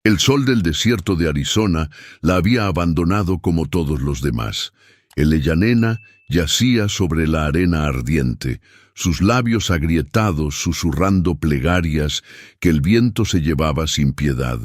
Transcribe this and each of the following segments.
El sol del desierto de Arizona la había abandonado como todos los demás. Eleyanena yacía sobre la arena ardiente, sus labios agrietados susurrando plegarias que el viento se llevaba sin piedad.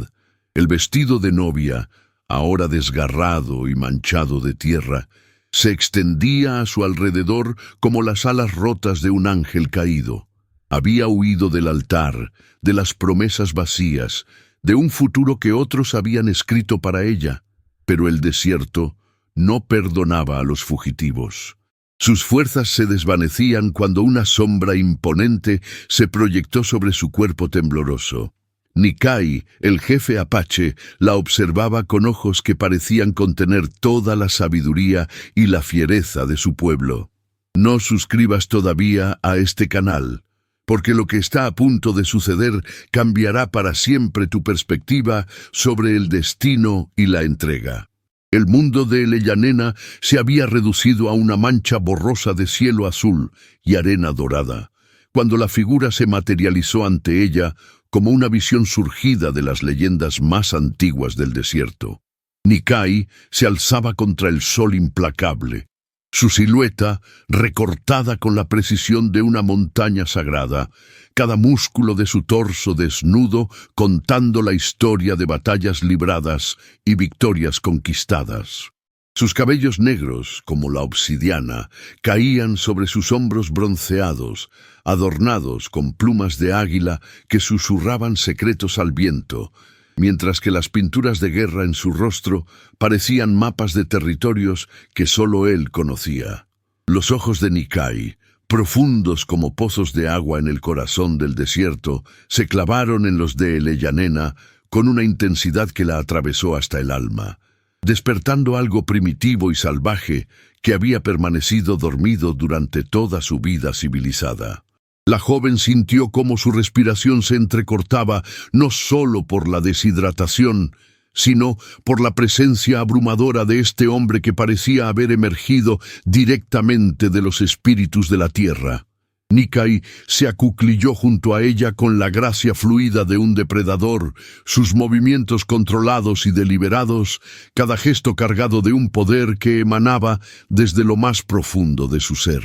El vestido de novia, ahora desgarrado y manchado de tierra, se extendía a su alrededor como las alas rotas de un ángel caído. Había huido del altar, de las promesas vacías, de un futuro que otros habían escrito para ella, pero el desierto no perdonaba a los fugitivos. Sus fuerzas se desvanecían cuando una sombra imponente se proyectó sobre su cuerpo tembloroso. Nikai, el jefe apache, la observaba con ojos que parecían contener toda la sabiduría y la fiereza de su pueblo. No suscribas todavía a este canal, porque lo que está a punto de suceder cambiará para siempre tu perspectiva sobre el destino y la entrega. El mundo de Eleyanena se había reducido a una mancha borrosa de cielo azul y arena dorada, cuando la figura se materializó ante ella como una visión surgida de las leyendas más antiguas del desierto. Nikai se alzaba contra el sol implacable, su silueta recortada con la precisión de una montaña sagrada, cada músculo de su torso desnudo contando la historia de batallas libradas y victorias conquistadas. Sus cabellos negros, como la obsidiana, caían sobre sus hombros bronceados, adornados con plumas de águila que susurraban secretos al viento, mientras que las pinturas de guerra en su rostro parecían mapas de territorios que solo él conocía. Los ojos de Nikai, profundos como pozos de agua en el corazón del desierto, se clavaron en los de Eleyanena con una intensidad que la atravesó hasta el alma, despertando algo primitivo y salvaje que había permanecido dormido durante toda su vida civilizada. La joven sintió cómo su respiración se entrecortaba no solo por la deshidratación, sino por la presencia abrumadora de este hombre que parecía haber emergido directamente de los espíritus de la tierra. Nikai se acuclilló junto a ella con la gracia fluida de un depredador, sus movimientos controlados y deliberados, cada gesto cargado de un poder que emanaba desde lo más profundo de su ser.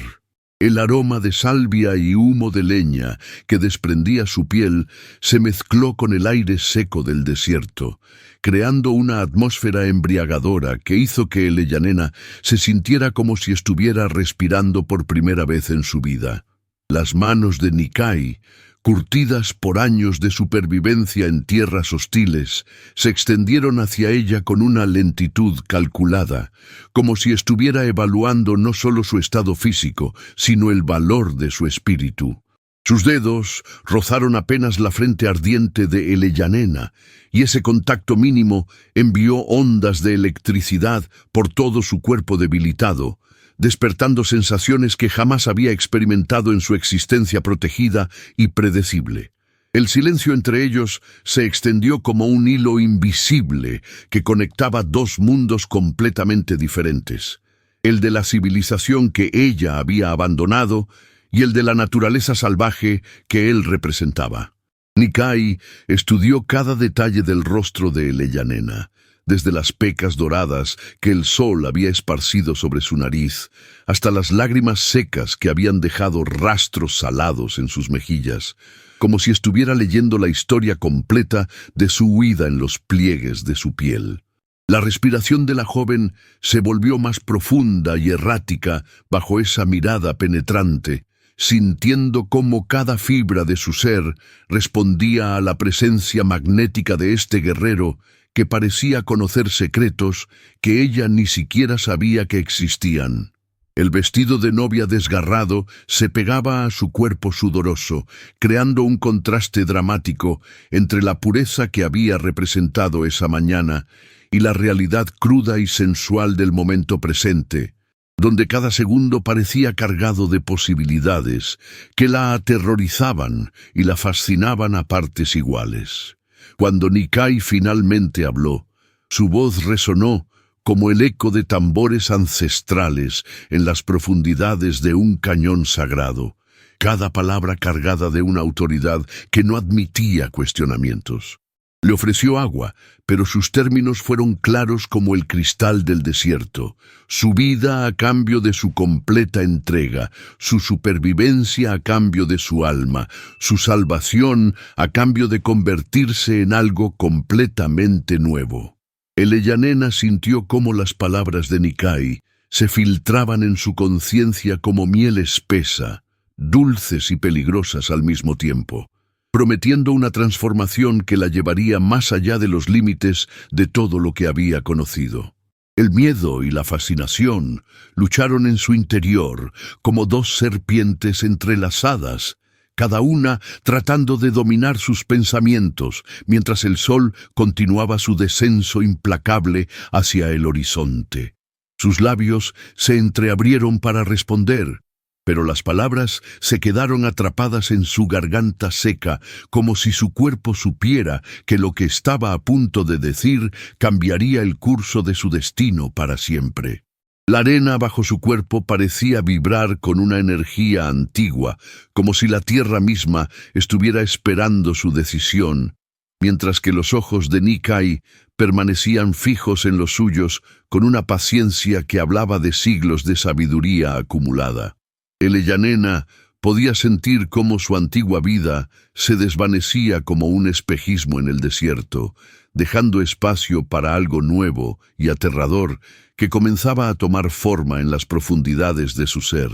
El aroma de salvia y humo de leña que desprendía su piel se mezcló con el aire seco del desierto, creando una atmósfera embriagadora que hizo que Eleyanena se sintiera como si estuviera respirando por primera vez en su vida. Las manos de Nikai, curtidas por años de supervivencia en tierras hostiles, se extendieron hacia ella con una lentitud calculada, como si estuviera evaluando no solo su estado físico, sino el valor de su espíritu. Sus dedos rozaron apenas la frente ardiente de Eleyanena, y ese contacto mínimo envió ondas de electricidad por todo su cuerpo debilitado, despertando sensaciones que jamás había experimentado en su existencia protegida y predecible. El silencio entre ellos se extendió como un hilo invisible que conectaba dos mundos completamente diferentes, el de la civilización que ella había abandonado y el de la naturaleza salvaje que él representaba. Nikai estudió cada detalle del rostro de Eleyanena, desde las pecas doradas que el sol había esparcido sobre su nariz, hasta las lágrimas secas que habían dejado rastros salados en sus mejillas, como si estuviera leyendo la historia completa de su huida en los pliegues de su piel. La respiración de la joven se volvió más profunda y errática bajo esa mirada penetrante, sintiendo cómo cada fibra de su ser respondía a la presencia magnética de este guerrero que parecía conocer secretos que ella ni siquiera sabía que existían. El vestido de novia desgarrado se pegaba a su cuerpo sudoroso, creando un contraste dramático entre la pureza que había representado esa mañana y la realidad cruda y sensual del momento presente, donde cada segundo parecía cargado de posibilidades que la aterrorizaban y la fascinaban a partes iguales. Cuando Nikai finalmente habló, su voz resonó como el eco de tambores ancestrales en las profundidades de un cañón sagrado, cada palabra cargada de una autoridad que no admitía cuestionamientos. Le ofreció agua, pero sus términos fueron claros como el cristal del desierto. Su vida a cambio de su completa entrega, su supervivencia a cambio de su alma, su salvación a cambio de convertirse en algo completamente nuevo. Eleyanena sintió cómo las palabras de Nikai se filtraban en su conciencia como miel espesa, dulces y peligrosas al mismo tiempo, prometiendo una transformación que la llevaría más allá de los límites de todo lo que había conocido. El miedo y la fascinación lucharon en su interior como dos serpientes entrelazadas, cada una tratando de dominar sus pensamientos, mientras el sol continuaba su descenso implacable hacia el horizonte. Sus labios se entreabrieron para responder, pero las palabras se quedaron atrapadas en su garganta seca, como si su cuerpo supiera que lo que estaba a punto de decir cambiaría el curso de su destino para siempre. La arena bajo su cuerpo parecía vibrar con una energía antigua, como si la tierra misma estuviera esperando su decisión, mientras que los ojos de Nikai permanecían fijos en los suyos con una paciencia que hablaba de siglos de sabiduría acumulada. Eleyanena podía sentir cómo su antigua vida se desvanecía como un espejismo en el desierto, dejando espacio para algo nuevo y aterrador que comenzaba a tomar forma en las profundidades de su ser.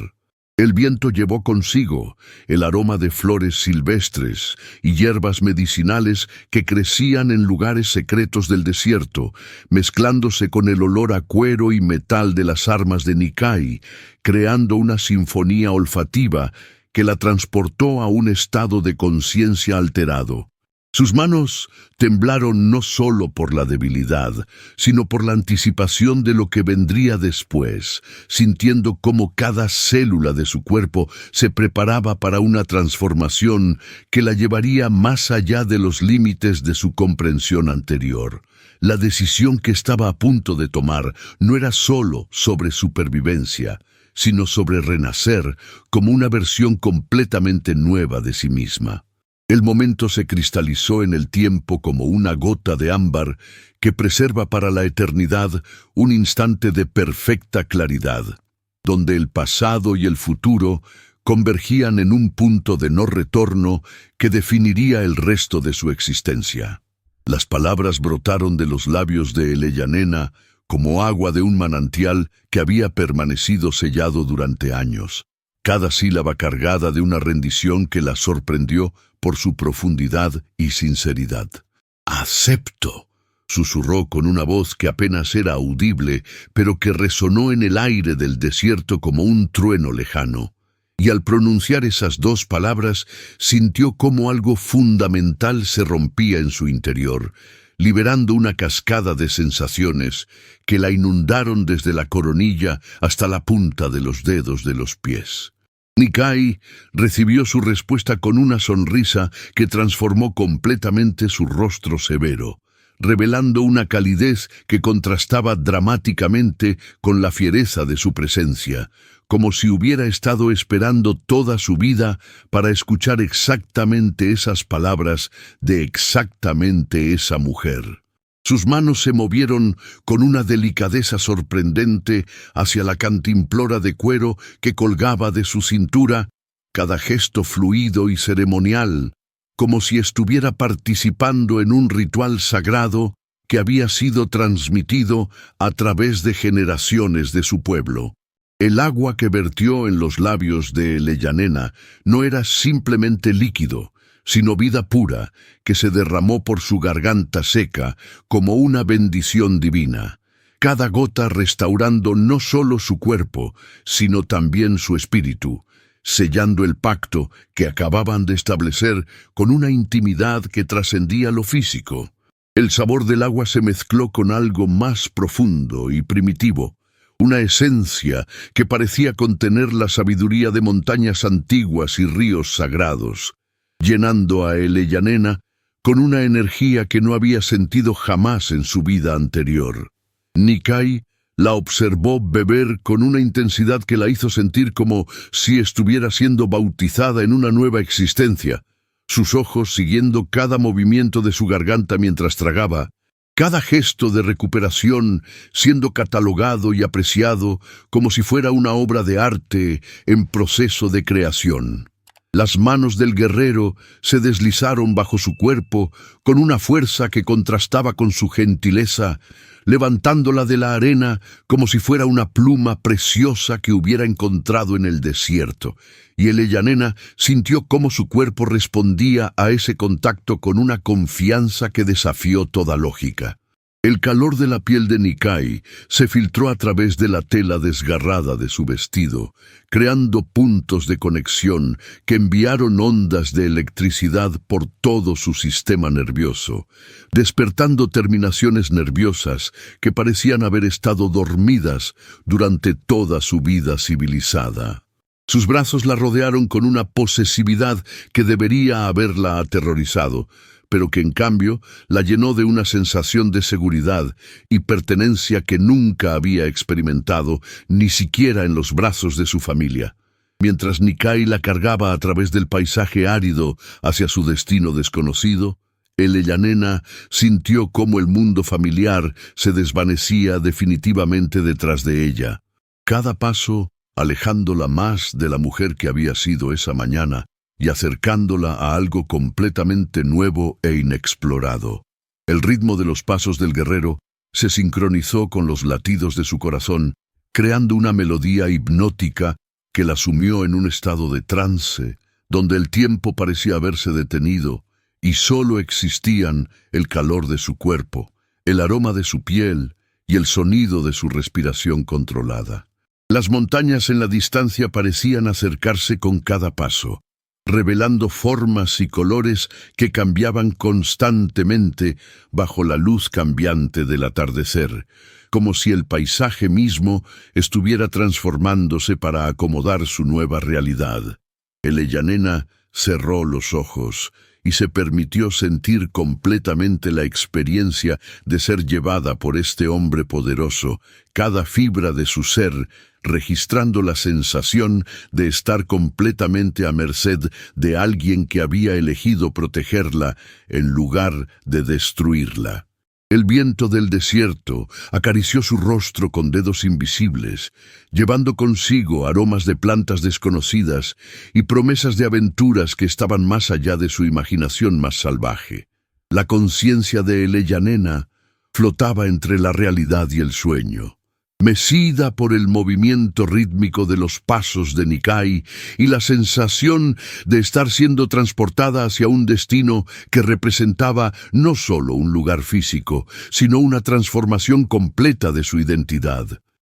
El viento llevó consigo el aroma de flores silvestres y hierbas medicinales que crecían en lugares secretos del desierto, mezclándose con el olor a cuero y metal de las armas de Nikai, creando una sinfonía olfativa que la transportó a un estado de conciencia alterado. Sus manos temblaron no solo por la debilidad, sino por la anticipación de lo que vendría después, sintiendo cómo cada célula de su cuerpo se preparaba para una transformación que la llevaría más allá de los límites de su comprensión anterior. La decisión que estaba a punto de tomar no era solo sobre supervivencia, sino sobre renacer como una versión completamente nueva de sí misma. El momento se cristalizó en el tiempo como una gota de ámbar que preserva para la eternidad un instante de perfecta claridad, donde el pasado y el futuro convergían en un punto de no retorno que definiría el resto de su existencia. Las palabras brotaron de los labios de Eleyanena como agua de un manantial que había permanecido sellado durante años, cada sílaba cargada de una rendición que la sorprendió por su profundidad y sinceridad. «Acepto», susurró con una voz que apenas era audible, pero que resonó en el aire del desierto como un trueno lejano. Y al pronunciar esas dos palabras, sintió cómo algo fundamental se rompía en su interior, liberando una cascada de sensaciones que la inundaron desde la coronilla hasta la punta de los dedos de los pies. Nikai recibió su respuesta con una sonrisa que transformó completamente su rostro severo, revelando una calidez que contrastaba dramáticamente con la fiereza de su presencia, como si hubiera estado esperando toda su vida para escuchar exactamente esas palabras de exactamente esa mujer. Sus manos se movieron con una delicadeza sorprendente hacia la cantimplora de cuero que colgaba de su cintura, cada gesto fluido y ceremonial, como si estuviera participando en un ritual sagrado que había sido transmitido a través de generaciones de su pueblo. El agua que vertió en los labios de Eleyanena no era simplemente líquido, sino vida pura que se derramó por su garganta seca como una bendición divina, cada gota restaurando no solo su cuerpo, sino también su espíritu, sellando el pacto que acababan de establecer con una intimidad que trascendía lo físico. El sabor del agua se mezcló con algo más profundo y primitivo, una esencia que parecía contener la sabiduría de montañas antiguas y ríos sagrados, llenando a Eleyanena con una energía que no había sentido jamás en su vida anterior. Nikai la observó beber con una intensidad que la hizo sentir como si estuviera siendo bautizada en una nueva existencia, sus ojos siguiendo cada movimiento de su garganta mientras tragaba, cada gesto de recuperación siendo catalogado y apreciado como si fuera una obra de arte en proceso de creación. Las manos del guerrero se deslizaron bajo su cuerpo con una fuerza que contrastaba con su gentileza, levantándola de la arena como si fuera una pluma preciosa que hubiera encontrado en el desierto. Y Eleyyanena sintió cómo su cuerpo respondía a ese contacto con una confianza que desafió toda lógica. El calor de la piel de Nikai se filtró a través de la tela desgarrada de su vestido, creando puntos de conexión que enviaron ondas de electricidad por todo su sistema nervioso, despertando terminaciones nerviosas que parecían haber estado dormidas durante toda su vida civilizada. Sus brazos la rodearon con una posesividad que debería haberla aterrorizado, pero que en cambio la llenó de una sensación de seguridad y pertenencia que nunca había experimentado, ni siquiera en los brazos de su familia. Mientras Nikai la cargaba a través del paisaje árido hacia su destino desconocido, Eleyyanena sintió cómo el mundo familiar se desvanecía definitivamente detrás de ella. Cada paso alejándola más de la mujer que había sido esa mañana, y acercándola a algo completamente nuevo e inexplorado. El ritmo de los pasos del guerrero se sincronizó con los latidos de su corazón, creando una melodía hipnótica que la sumió en un estado de trance, donde el tiempo parecía haberse detenido, y solo existían el calor de su cuerpo, el aroma de su piel y el sonido de su respiración controlada. Las montañas en la distancia parecían acercarse con cada paso, revelando formas y colores que cambiaban constantemente bajo la luz cambiante del atardecer, como si el paisaje mismo estuviera transformándose para acomodar su nueva realidad. Eleyyanena cerró los ojos y se permitió sentir completamente la experiencia de ser llevada por este hombre poderoso, cada fibra de su ser registrando la sensación de estar completamente a merced de alguien que había elegido protegerla en lugar de destruirla. El viento del desierto acarició su rostro con dedos invisibles, llevando consigo aromas de plantas desconocidas y promesas de aventuras que estaban más allá de su imaginación más salvaje. La conciencia de Eleyyanena flotaba entre la realidad y el sueño, mecida por el movimiento rítmico de los pasos de Nikai y la sensación de estar siendo transportada hacia un destino que representaba no solo un lugar físico, sino una transformación completa de su identidad.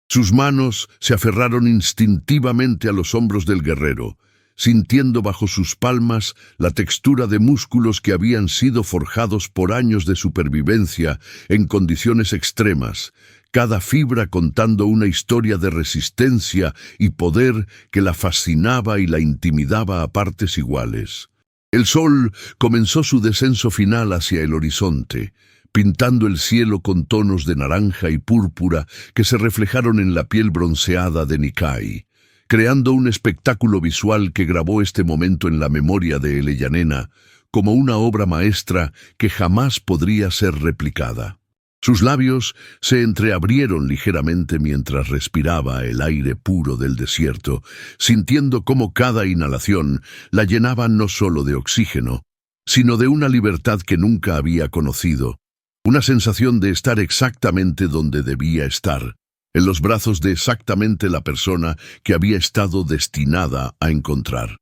Sus manos se aferraron instintivamente a los hombros del guerrero, sintiendo bajo sus palmas la textura de músculos que habían sido forjados por años de supervivencia en condiciones extremas, cada fibra contando una historia de resistencia y poder que la fascinaba y la intimidaba a partes iguales. El sol comenzó su descenso final hacia el horizonte, pintando el cielo con tonos de naranja y púrpura que se reflejaron en la piel bronceada de Nikai, creando un espectáculo visual que grabó este momento en la memoria de Eleyyanena como una obra maestra que jamás podría ser replicada. Sus labios se entreabrieron ligeramente mientras respiraba el aire puro del desierto, sintiendo cómo cada inhalación la llenaba no solo de oxígeno, sino de una libertad que nunca había conocido, una sensación de estar exactamente donde debía estar, en los brazos de exactamente la persona que había estado destinada a encontrar.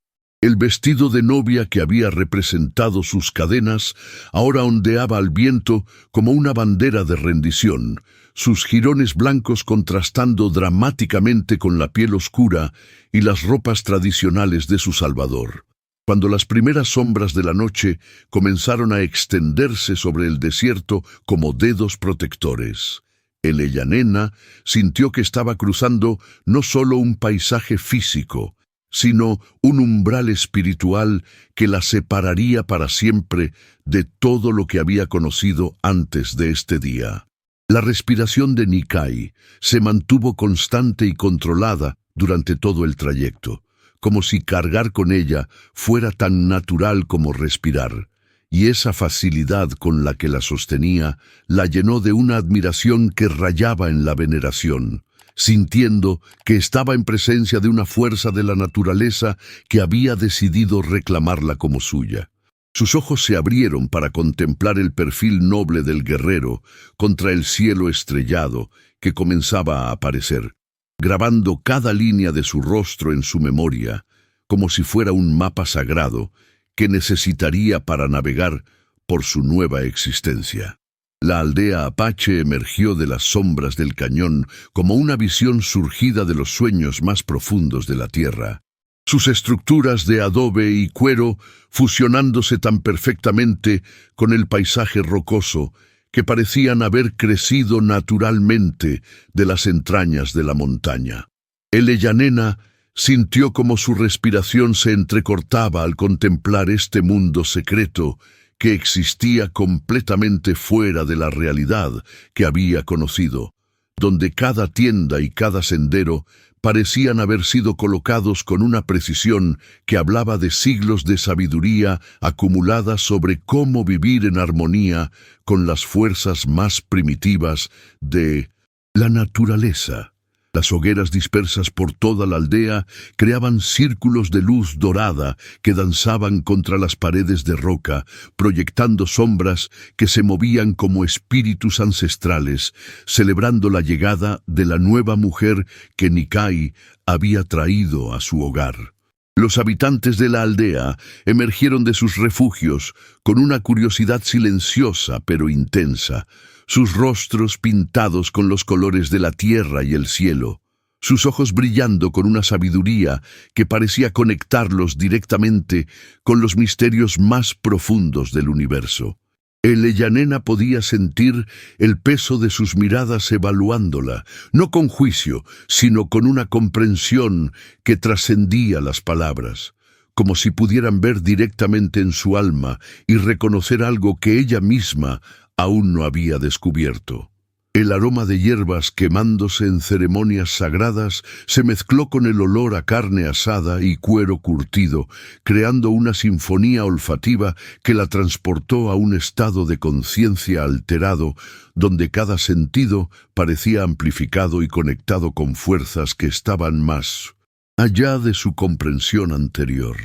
El vestido de novia que había representado sus cadenas ahora ondeaba al viento como una bandera de rendición, sus jirones blancos contrastando dramáticamente con la piel oscura y las ropas tradicionales de su salvador. Cuando las primeras sombras de la noche comenzaron a extenderse sobre el desierto como dedos protectores, Eleyyanena sintió que estaba cruzando no solo un paisaje físico, sino un umbral espiritual que la separaría para siempre de todo lo que había conocido antes de este día. La respiración de Nikai se mantuvo constante y controlada durante todo el trayecto, como si cargar con ella fuera tan natural como respirar, y esa facilidad con la que la sostenía la llenó de una admiración que rayaba en la veneración, sintiendo que estaba en presencia de una fuerza de la naturaleza que había decidido reclamarla como suya. Sus ojos se abrieron para contemplar el perfil noble del guerrero contra el cielo estrellado que comenzaba a aparecer, grabando cada línea de su rostro en su memoria, como si fuera un mapa sagrado que necesitaría para navegar por su nueva existencia. La aldea apache emergió de las sombras del cañón como una visión surgida de los sueños más profundos de la tierra. Sus estructuras de adobe y cuero fusionándose tan perfectamente con el paisaje rocoso que parecían haber crecido naturalmente de las entrañas de la montaña. Eleyanena sintió como su respiración se entrecortaba al contemplar este mundo secreto que existía completamente fuera de la realidad que había conocido, donde cada tienda y cada sendero parecían haber sido colocados con una precisión que hablaba de siglos de sabiduría acumulada sobre cómo vivir en armonía con las fuerzas más primitivas de la naturaleza. Las hogueras dispersas por toda la aldea creaban círculos de luz dorada que danzaban contra las paredes de roca, proyectando sombras que se movían como espíritus ancestrales, celebrando la llegada de la nueva mujer que Nikai había traído a su hogar. Los habitantes de la aldea emergieron de sus refugios con una curiosidad silenciosa pero intensa, sus rostros pintados con los colores de la tierra y el cielo, sus ojos brillando con una sabiduría que parecía conectarlos directamente con los misterios más profundos del universo. Eleyanena podía sentir el peso de sus miradas evaluándola, no con juicio, sino con una comprensión que trascendía las palabras, como si pudieran ver directamente en su alma y reconocer algo que ella misma aún no había descubierto. El aroma de hierbas quemándose en ceremonias sagradas se mezcló con el olor a carne asada y cuero curtido, creando una sinfonía olfativa que la transportó a un estado de conciencia alterado, donde cada sentido parecía amplificado y conectado con fuerzas que estaban más allá de su comprensión anterior.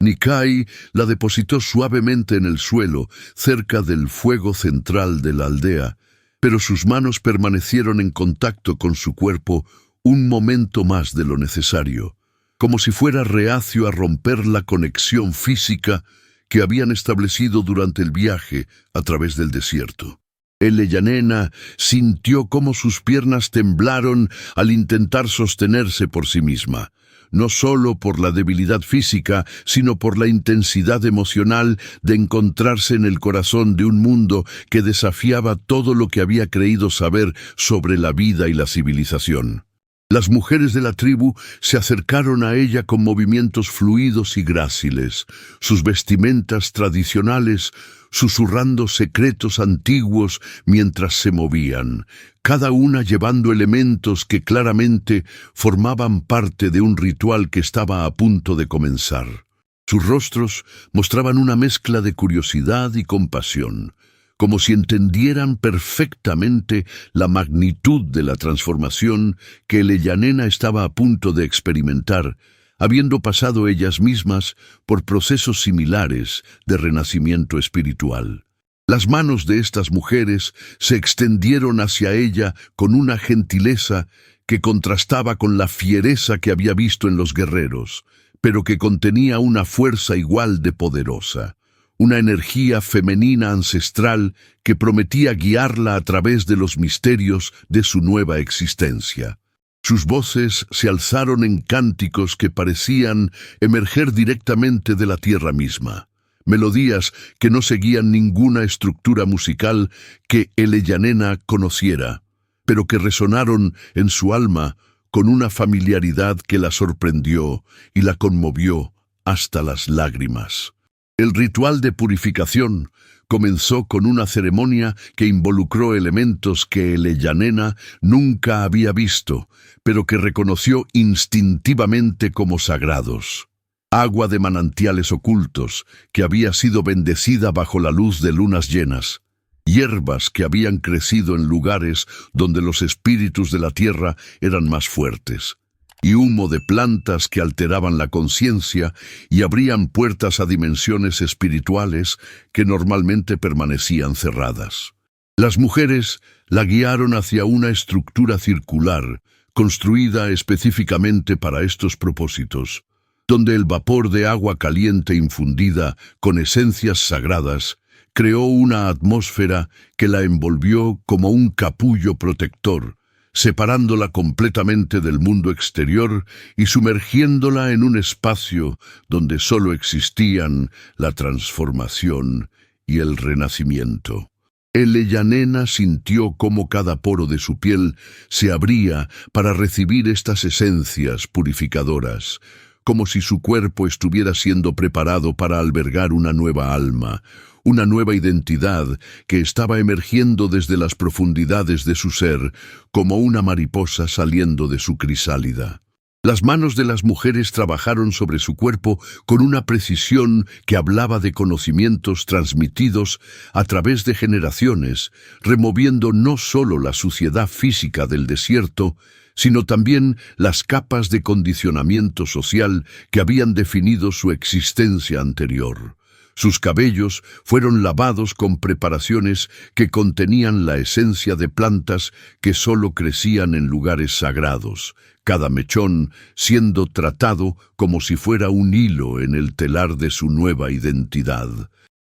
Nikai la depositó suavemente en el suelo, cerca del fuego central de la aldea, pero sus manos permanecieron en contacto con su cuerpo un momento más de lo necesario, como si fuera reacio a romper la conexión física que habían establecido durante el viaje a través del desierto. Eleyanena sintió cómo sus piernas temblaron al intentar sostenerse por sí misma, no solo por la debilidad física, sino por la intensidad emocional de encontrarse en el corazón de un mundo que desafiaba todo lo que había creído saber sobre la vida y la civilización. Las mujeres de la tribu se acercaron a ella con movimientos fluidos y gráciles, sus vestimentas tradicionales susurrando secretos antiguos mientras se movían, cada una llevando elementos que claramente formaban parte de un ritual que estaba a punto de comenzar. Sus rostros mostraban una mezcla de curiosidad y compasión, como si entendieran perfectamente la magnitud de la transformación que Eleyanena estaba a punto de experimentar, habiendo pasado ellas mismas por procesos similares de renacimiento espiritual. Las manos de estas mujeres se extendieron hacia ella con una gentileza que contrastaba con la fiereza que había visto en los guerreros, pero que contenía una fuerza igual de poderosa, una energía femenina ancestral que prometía guiarla a través de los misterios de su nueva existencia. Sus voces se alzaron en cánticos que parecían emerger directamente de la tierra misma, melodías que no seguían ninguna estructura musical que Eleyanena conociera, pero que resonaron en su alma con una familiaridad que la sorprendió y la conmovió hasta las lágrimas. El ritual de purificación comenzó con una ceremonia que involucró elementos que Eleyyanena nunca había visto, pero que reconoció instintivamente como sagrados. Agua de manantiales ocultos, que había sido bendecida bajo la luz de lunas llenas. Hierbas que habían crecido en lugares donde los espíritus de la tierra eran más fuertes. Y humo de plantas que alteraban la conciencia y abrían puertas a dimensiones espirituales que normalmente permanecían cerradas. Las mujeres la guiaron hacia una estructura circular, construida específicamente para estos propósitos, donde el vapor de agua caliente infundida con esencias sagradas creó una atmósfera que la envolvió como un capullo protector, separándola completamente del mundo exterior y sumergiéndola en un espacio donde solo existían la transformación y el renacimiento. Eleyyanena sintió cómo cada poro de su piel se abría para recibir estas esencias purificadoras, como si su cuerpo estuviera siendo preparado para albergar una nueva alma, una nueva identidad que estaba emergiendo desde las profundidades de su ser, como una mariposa saliendo de su crisálida. Las manos de las mujeres trabajaron sobre su cuerpo con una precisión que hablaba de conocimientos transmitidos a través de generaciones, removiendo no solo la suciedad física del desierto, sino también las capas de condicionamiento social que habían definido su existencia anterior. Sus cabellos fueron lavados con preparaciones que contenían la esencia de plantas que solo crecían en lugares sagrados, cada mechón siendo tratado como si fuera un hilo en el telar de su nueva identidad.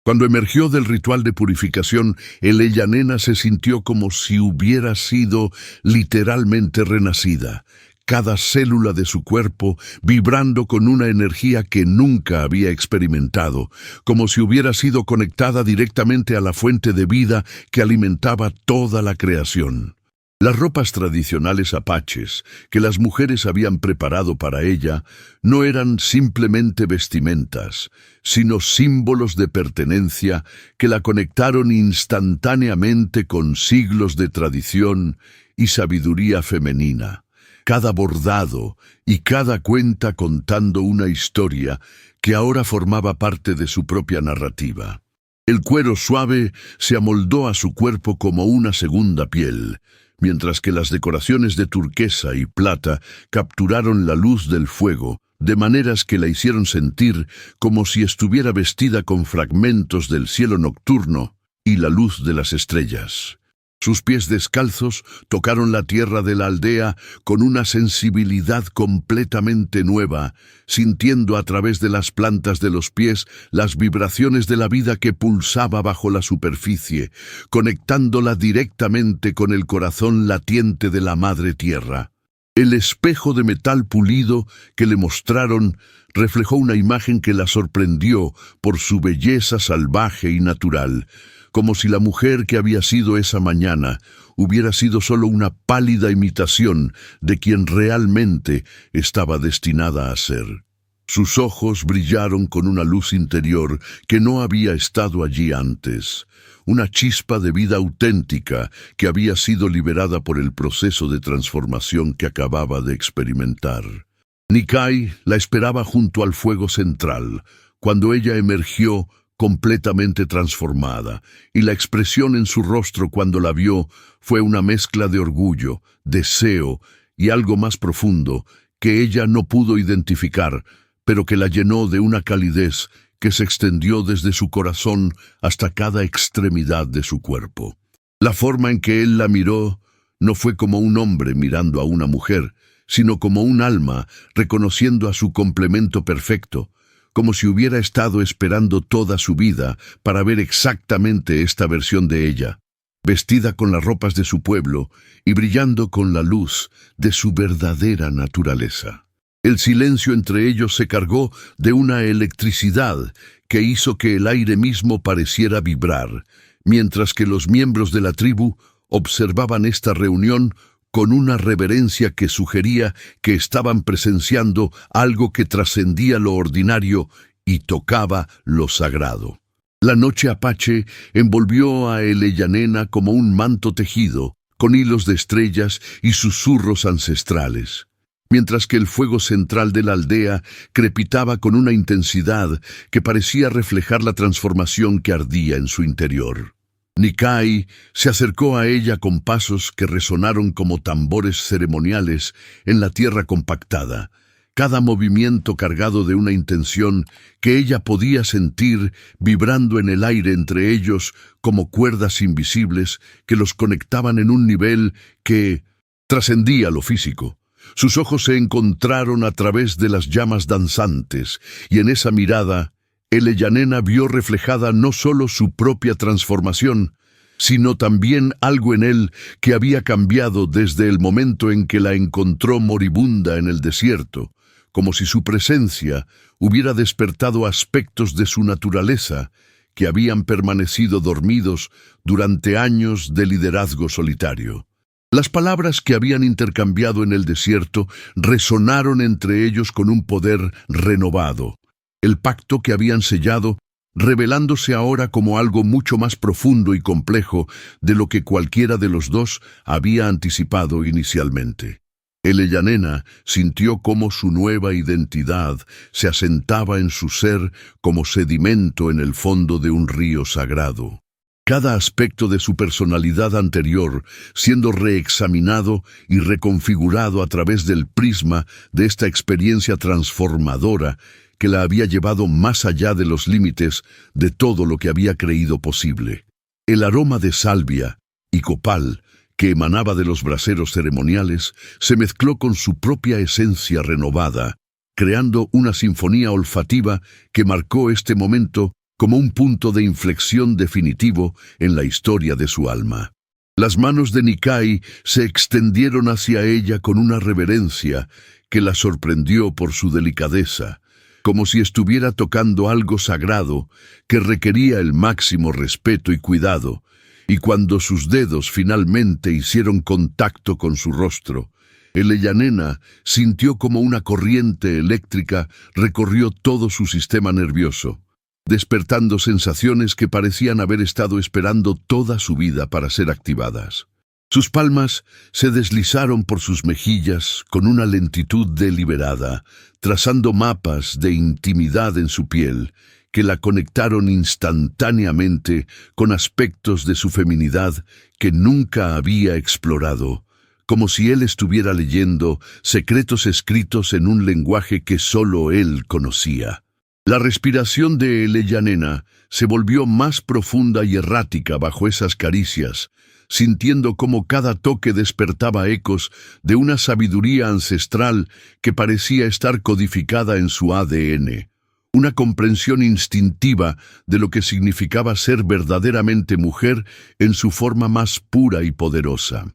Cuando emergió del ritual de purificación, Eleyyanena se sintió como si hubiera sido literalmente renacida, cada célula de su cuerpo vibrando con una energía que nunca había experimentado, como si hubiera sido conectada directamente a la fuente de vida que alimentaba toda la creación. Las ropas tradicionales apaches que las mujeres habían preparado para ella no eran simplemente vestimentas, sino símbolos de pertenencia que la conectaron instantáneamente con siglos de tradición y sabiduría femenina. Cada bordado y cada cuenta contando una historia que ahora formaba parte de su propia narrativa. El cuero suave se amoldó a su cuerpo como una segunda piel, mientras que las decoraciones de turquesa y plata capturaron la luz del fuego, de maneras que la hicieron sentir como si estuviera vestida con fragmentos del cielo nocturno y la luz de las estrellas. Sus pies descalzos tocaron la tierra de la aldea con una sensibilidad completamente nueva, sintiendo a través de las plantas de los pies las vibraciones de la vida que pulsaba bajo la superficie, conectándola directamente con el corazón latiente de la madre tierra. El espejo de metal pulido que le mostraron reflejó una imagen que la sorprendió por su belleza salvaje y natural, como si la mujer que había sido esa mañana hubiera sido solo una pálida imitación de quien realmente estaba destinada a ser. Sus ojos brillaron con una luz interior que no había estado allí antes, una chispa de vida auténtica que había sido liberada por el proceso de transformación que acababa de experimentar. Nikai la esperaba junto al fuego central, cuando ella emergió completamente transformada, y la expresión en su rostro cuando la vio fue una mezcla de orgullo, deseo y algo más profundo que ella no pudo identificar, pero que la llenó de una calidez que se extendió desde su corazón hasta cada extremidad de su cuerpo. La forma en que él la miró no fue como un hombre mirando a una mujer, sino como un alma reconociendo a su complemento perfecto, como si hubiera estado esperando toda su vida para ver exactamente esta versión de ella, vestida con las ropas de su pueblo y brillando con la luz de su verdadera naturaleza. El silencio entre ellos se cargó de una electricidad que hizo que el aire mismo pareciera vibrar, mientras que los miembros de la tribu observaban esta reunión con una reverencia que sugería que estaban presenciando algo que trascendía lo ordinario y tocaba lo sagrado. La noche apache envolvió a Eleyanena como un manto tejido, con hilos de estrellas y susurros ancestrales, mientras que el fuego central de la aldea crepitaba con una intensidad que parecía reflejar la transformación que ardía en su interior. Nikai se acercó a ella con pasos que resonaron como tambores ceremoniales en la tierra compactada, cada movimiento cargado de una intención que ella podía sentir vibrando en el aire entre ellos como cuerdas invisibles que los conectaban en un nivel que trascendía lo físico. Sus ojos se encontraron a través de las llamas danzantes, y en esa mirada, Eleyanena vio reflejada no solo su propia transformación, sino también algo en él que había cambiado desde el momento en que la encontró moribunda en el desierto, como si su presencia hubiera despertado aspectos de su naturaleza que habían permanecido dormidos durante años de liderazgo solitario. Las palabras que habían intercambiado en el desierto resonaron entre ellos con un poder renovado. El pacto que habían sellado, revelándose ahora como algo mucho más profundo y complejo de lo que cualquiera de los dos había anticipado inicialmente. Eleyanena sintió cómo su nueva identidad se asentaba en su ser como sedimento en el fondo de un río sagrado. Cada aspecto de su personalidad anterior siendo reexaminado y reconfigurado a través del prisma de esta experiencia transformadora que la había llevado más allá de los límites de todo lo que había creído posible. El aroma de salvia y copal que emanaba de los braseros ceremoniales se mezcló con su propia esencia renovada, creando una sinfonía olfativa que marcó este momento como un punto de inflexión definitivo en la historia de su alma. Las manos de Nikai se extendieron hacia ella con una reverencia que la sorprendió por su delicadeza, como si estuviera tocando algo sagrado que requería el máximo respeto y cuidado, y cuando sus dedos finalmente hicieron contacto con su rostro, Eleyanena sintió como una corriente eléctrica recorrió todo su sistema nervioso, despertando sensaciones que parecían haber estado esperando toda su vida para ser activadas. Sus palmas se deslizaron por sus mejillas con una lentitud deliberada, trazando mapas de intimidad en su piel, que la conectaron instantáneamente con aspectos de su feminidad que nunca había explorado, como si él estuviera leyendo secretos escritos en un lenguaje que solo él conocía. La respiración de Eleyanena se volvió más profunda y errática bajo esas caricias, sintiendo cómo cada toque despertaba ecos de una sabiduría ancestral que parecía estar codificada en su ADN. Una comprensión instintiva de lo que significaba ser verdaderamente mujer en su forma más pura y poderosa.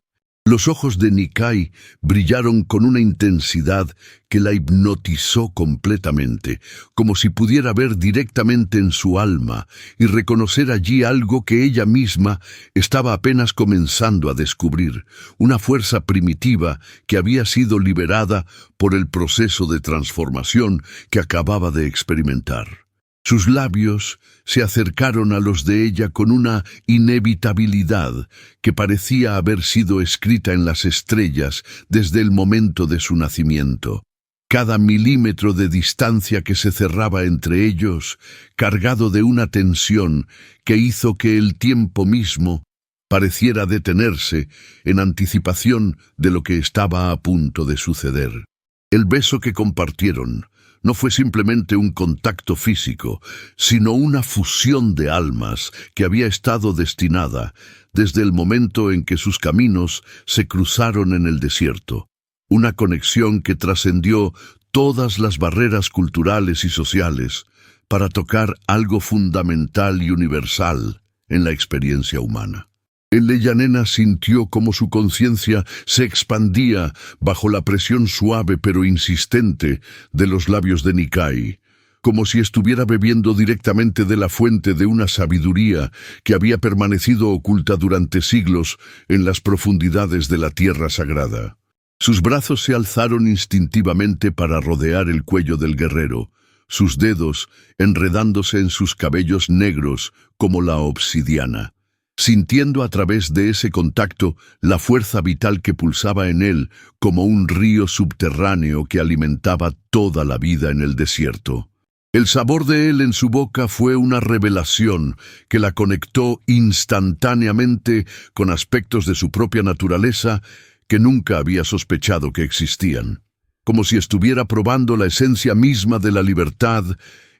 Los ojos de Nikai brillaron con una intensidad que la hipnotizó completamente, como si pudiera ver directamente en su alma y reconocer allí algo que ella misma estaba apenas comenzando a descubrir, una fuerza primitiva que había sido liberada por el proceso de transformación que acababa de experimentar. Sus labios se acercaron a los de ella con una inevitabilidad que parecía haber sido escrita en las estrellas desde el momento de su nacimiento. Cada milímetro de distancia que se cerraba entre ellos, cargado de una tensión que hizo que el tiempo mismo pareciera detenerse en anticipación de lo que estaba a punto de suceder. El beso que compartieron no fue simplemente un contacto físico, sino una fusión de almas que había estado destinada desde el momento en que sus caminos se cruzaron en el desierto. Una conexión que trascendió todas las barreras culturales y sociales para tocar algo fundamental y universal en la experiencia humana. Eleyanena sintió como su conciencia se expandía bajo la presión suave pero insistente de los labios de Nikai, como si estuviera bebiendo directamente de la fuente de una sabiduría que había permanecido oculta durante siglos en las profundidades de la tierra sagrada. Sus brazos se alzaron instintivamente para rodear el cuello del guerrero, sus dedos enredándose en sus cabellos negros como la obsidiana. Sintiendo a través de ese contacto la fuerza vital que pulsaba en él como un río subterráneo que alimentaba toda la vida en el desierto. El sabor de él en su boca fue una revelación que la conectó instantáneamente con aspectos de su propia naturaleza que nunca había sospechado que existían, como si estuviera probando la esencia misma de la libertad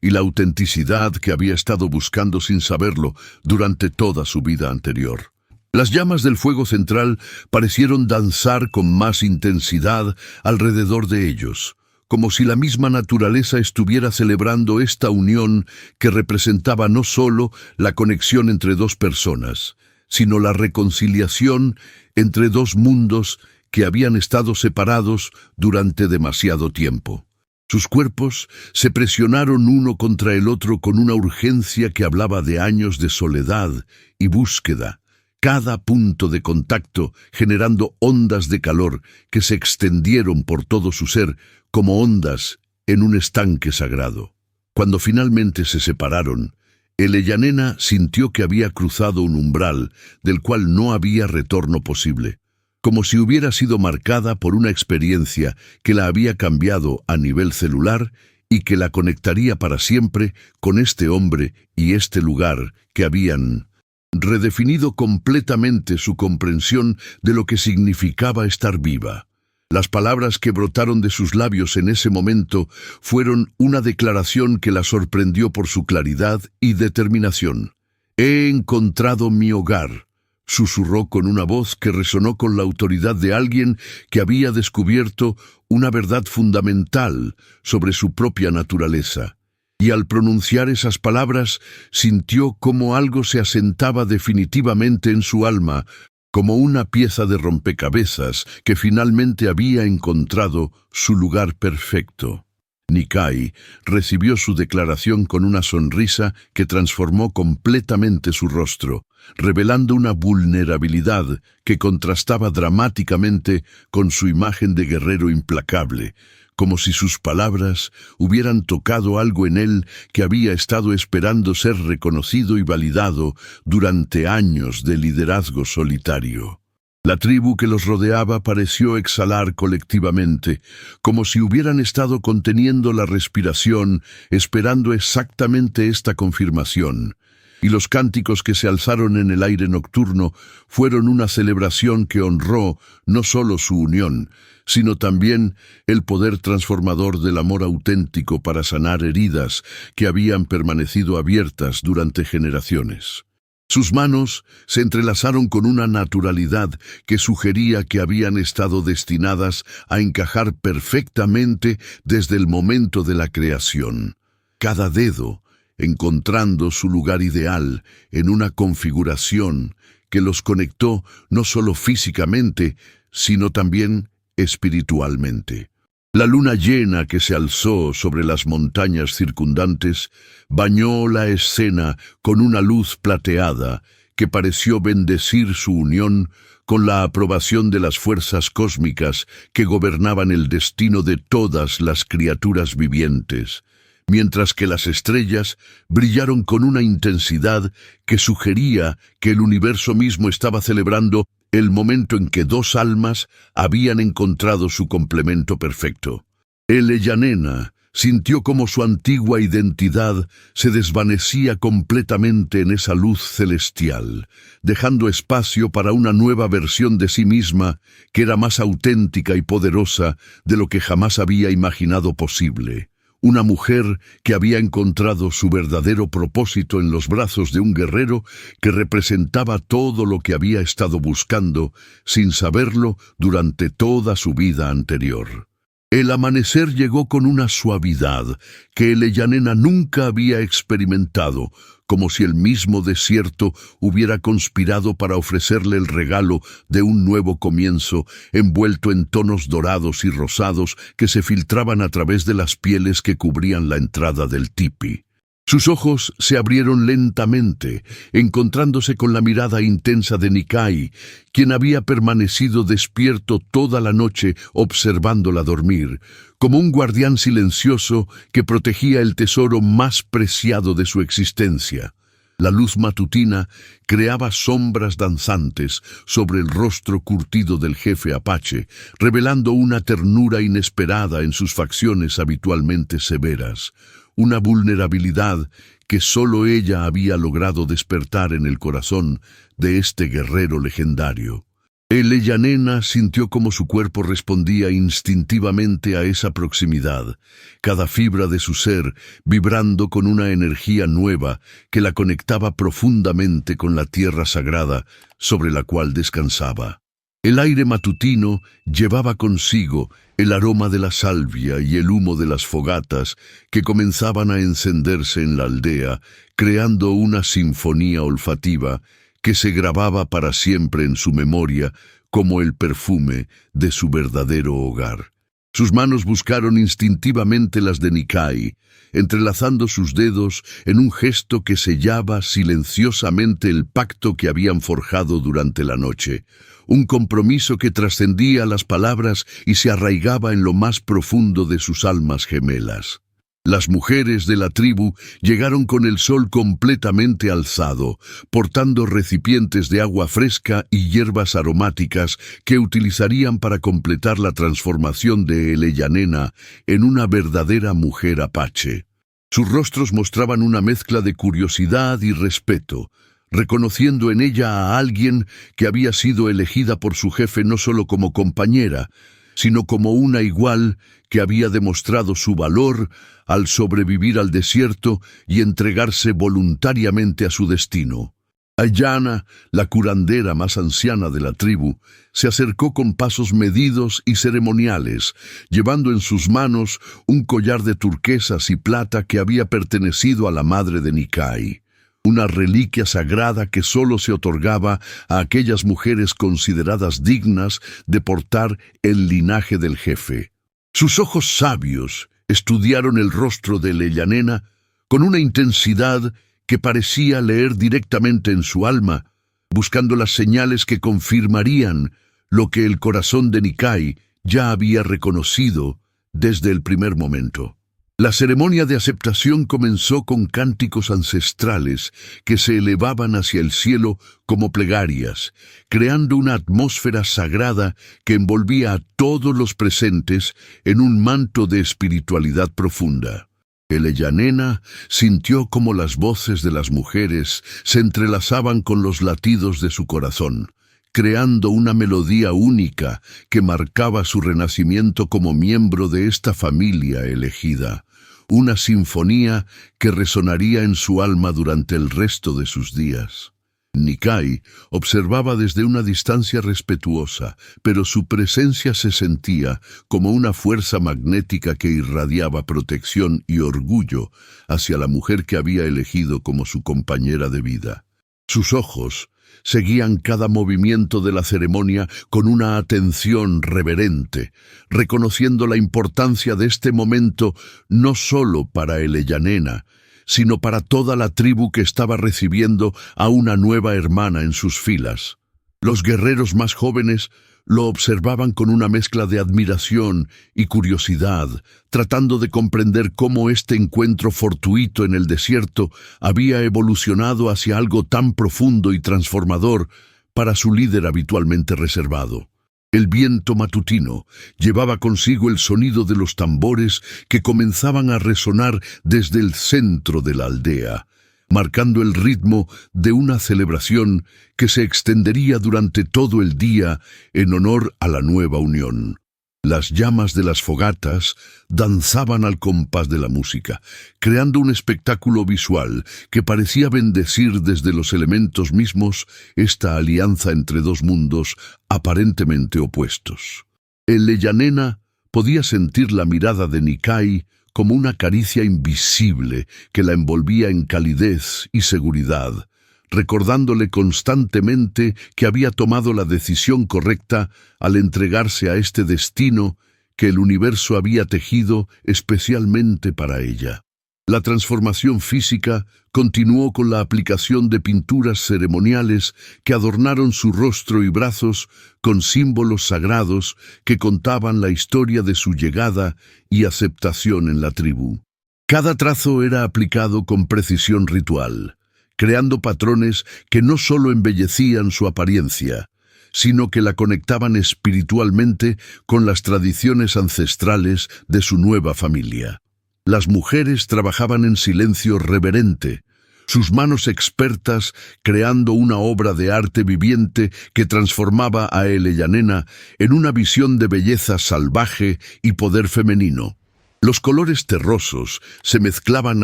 y la autenticidad que había estado buscando sin saberlo durante toda su vida anterior. Las llamas del fuego central parecieron danzar con más intensidad alrededor de ellos, como si la misma naturaleza estuviera celebrando esta unión que representaba no solo la conexión entre dos personas, sino la reconciliación entre dos mundos que habían estado separados durante demasiado tiempo. Sus cuerpos se presionaron uno contra el otro con una urgencia que hablaba de años de soledad y búsqueda, cada punto de contacto generando ondas de calor que se extendieron por todo su ser como ondas en un estanque sagrado. Cuando finalmente se separaron, Eyanena sintió que había cruzado un umbral del cual no había retorno posible, como si hubiera sido marcada por una experiencia que la había cambiado a nivel celular y que la conectaría para siempre con este hombre y este lugar que habían redefinido completamente su comprensión de lo que significaba estar viva. Las palabras que brotaron de sus labios en ese momento fueron una declaración que la sorprendió por su claridad y determinación. «He encontrado mi hogar», susurró con una voz que resonó con la autoridad de alguien que había descubierto una verdad fundamental sobre su propia naturaleza. Y al pronunciar esas palabras, sintió cómo algo se asentaba definitivamente en su alma, como una pieza de rompecabezas que finalmente había encontrado su lugar perfecto. Nikai recibió su declaración con una sonrisa que transformó completamente su rostro, revelando una vulnerabilidad que contrastaba dramáticamente con su imagen de guerrero implacable, como si sus palabras hubieran tocado algo en él que había estado esperando ser reconocido y validado durante años de liderazgo solitario. La tribu que los rodeaba pareció exhalar colectivamente, como si hubieran estado conteniendo la respiración, esperando exactamente esta confirmación. Y los cánticos que se alzaron en el aire nocturno fueron una celebración que honró no solo su unión, sino también el poder transformador del amor auténtico para sanar heridas que habían permanecido abiertas durante generaciones. Sus manos se entrelazaron con una naturalidad que sugería que habían estado destinadas a encajar perfectamente desde el momento de la creación. Cada dedo encontrando su lugar ideal en una configuración que los conectó no solo físicamente, sino también espiritualmente. La luna llena que se alzó sobre las montañas circundantes bañó la escena con una luz plateada que pareció bendecir su unión con la aprobación de las fuerzas cósmicas que gobernaban el destino de todas las criaturas vivientes, mientras que las estrellas brillaron con una intensidad que sugería que el universo mismo estaba celebrando el momento en que dos almas habían encontrado su complemento perfecto. Eyanena sintió como su antigua identidad se desvanecía completamente en esa luz celestial, dejando espacio para una nueva versión de sí misma que era más auténtica y poderosa de lo que jamás había imaginado posible. Una mujer que había encontrado su verdadero propósito en los brazos de un guerrero que representaba todo lo que había estado buscando, sin saberlo, durante toda su vida anterior. El amanecer llegó con una suavidad que Eyanena nunca había experimentado, como si el mismo desierto hubiera conspirado para ofrecerle el regalo de un nuevo comienzo, envuelto en tonos dorados y rosados que se filtraban a través de las pieles que cubrían la entrada del tipi. Sus ojos se abrieron lentamente, encontrándose con la mirada intensa de Nikai, quien había permanecido despierto toda la noche observándola dormir, como un guardián silencioso que protegía el tesoro más preciado de su existencia. La luz matutina creaba sombras danzantes sobre el rostro curtido del jefe apache, revelando una ternura inesperada en sus facciones habitualmente severas, una vulnerabilidad que solo ella había logrado despertar en el corazón de este guerrero legendario. Yanena sintió cómo su cuerpo respondía instintivamente a esa proximidad, cada fibra de su ser vibrando con una energía nueva que la conectaba profundamente con la tierra sagrada sobre la cual descansaba. El aire matutino llevaba consigo el aroma de la salvia y el humo de las fogatas que comenzaban a encenderse en la aldea, creando una sinfonía olfativa que se grababa para siempre en su memoria como el perfume de su verdadero hogar. Sus manos buscaron instintivamente las de Nikai, entrelazando sus dedos en un gesto que sellaba silenciosamente el pacto que habían forjado durante la noche, un compromiso que trascendía las palabras y se arraigaba en lo más profundo de sus almas gemelas. Las mujeres de la tribu llegaron con el sol completamente alzado, portando recipientes de agua fresca y hierbas aromáticas que utilizarían para completar la transformación de Yanena en una verdadera mujer apache. Sus rostros mostraban una mezcla de curiosidad y respeto, reconociendo en ella a alguien que había sido elegida por su jefe no solo como compañera, sino como una igual que había demostrado su valor al sobrevivir al desierto y entregarse voluntariamente a su destino. Ayana, la curandera más anciana de la tribu, se acercó con pasos medidos y ceremoniales, llevando en sus manos un collar de turquesas y plata que había pertenecido a la madre de Nikai, una reliquia sagrada que solo se otorgaba a aquellas mujeres consideradas dignas de portar el linaje del jefe. Sus ojos sabios estudiaron el rostro de Yanena con una intensidad que parecía leer directamente en su alma, buscando las señales que confirmarían lo que el corazón de Nikai ya había reconocido desde el primer momento. La ceremonia de aceptación comenzó con cánticos ancestrales que se elevaban hacia el cielo como plegarias, creando una atmósfera sagrada que envolvía a todos los presentes en un manto de espiritualidad profunda. Yanena sintió como las voces de las mujeres se entrelazaban con los latidos de su corazón, creando una melodía única que marcaba su renacimiento como miembro de esta familia elegida. Una sinfonía que resonaría en su alma durante el resto de sus días. Nikai observaba desde una distancia respetuosa, pero su presencia se sentía como una fuerza magnética que irradiaba protección y orgullo hacia la mujer que había elegido como su compañera de vida. Sus ojos seguían cada movimiento de la ceremonia con una atención reverente, reconociendo la importancia de este momento no solo para Yanena, sino para toda la tribu que estaba recibiendo a una nueva hermana en sus filas. Los guerreros más jóvenes lo observaban con una mezcla de admiración y curiosidad, tratando de comprender cómo este encuentro fortuito en el desierto había evolucionado hacia algo tan profundo y transformador para su líder habitualmente reservado. El viento matutino llevaba consigo el sonido de los tambores que comenzaban a resonar desde el centro de la aldea, marcando el ritmo de una celebración que se extendería durante todo el día en honor a la nueva unión. Las llamas de las fogatas danzaban al compás de la música, creando un espectáculo visual que parecía bendecir desde los elementos mismos esta alianza entre dos mundos aparentemente opuestos. Yanena podía sentir la mirada de Nikai como una caricia invisible que la envolvía en calidez y seguridad, recordándole constantemente que había tomado la decisión correcta al entregarse a este destino que el universo había tejido especialmente para ella. La transformación física continuó con la aplicación de pinturas ceremoniales que adornaron su rostro y brazos con símbolos sagrados que contaban la historia de su llegada y aceptación en la tribu. Cada trazo era aplicado con precisión ritual, creando patrones que no solo embellecían su apariencia, sino que la conectaban espiritualmente con las tradiciones ancestrales de su nueva familia. Las mujeres trabajaban en silencio reverente, sus manos expertas creando una obra de arte viviente que transformaba a Eleyannena en una visión de belleza salvaje y poder femenino. Los colores terrosos se mezclaban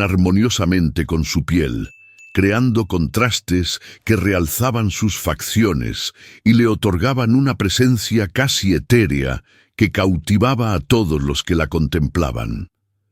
armoniosamente con su piel, creando contrastes que realzaban sus facciones y le otorgaban una presencia casi etérea que cautivaba a todos los que la contemplaban.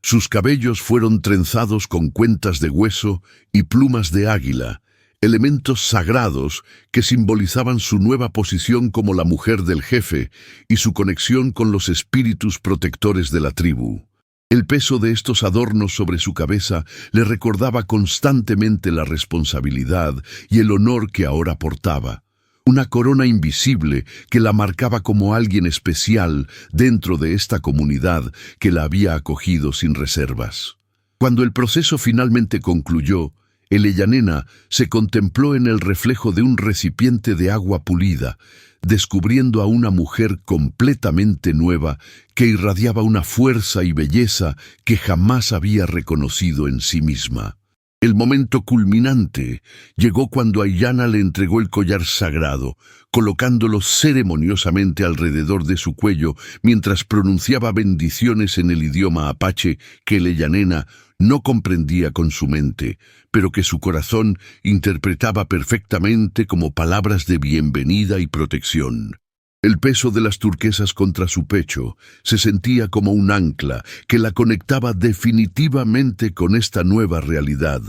Sus cabellos fueron trenzados con cuentas de hueso y plumas de águila, elementos sagrados que simbolizaban su nueva posición como la mujer del jefe y su conexión con los espíritus protectores de la tribu. El peso de estos adornos sobre su cabeza le recordaba constantemente la responsabilidad y el honor que ahora portaba. Una corona invisible que la marcaba como alguien especial dentro de esta comunidad que la había acogido sin reservas. Cuando el proceso finalmente concluyó, Eleyannena se contempló en el reflejo de un recipiente de agua pulida, descubriendo a una mujer completamente nueva que irradiaba una fuerza y belleza que jamás había reconocido en sí misma. El momento culminante llegó cuando Ayanna le entregó el collar sagrado, colocándolo ceremoniosamente alrededor de su cuello mientras pronunciaba bendiciones en el idioma apache que Eleyannena no comprendía con su mente, pero que su corazón interpretaba perfectamente como palabras de bienvenida y protección. El peso de las turquesas contra su pecho se sentía como un ancla que la conectaba definitivamente con esta nueva realidad,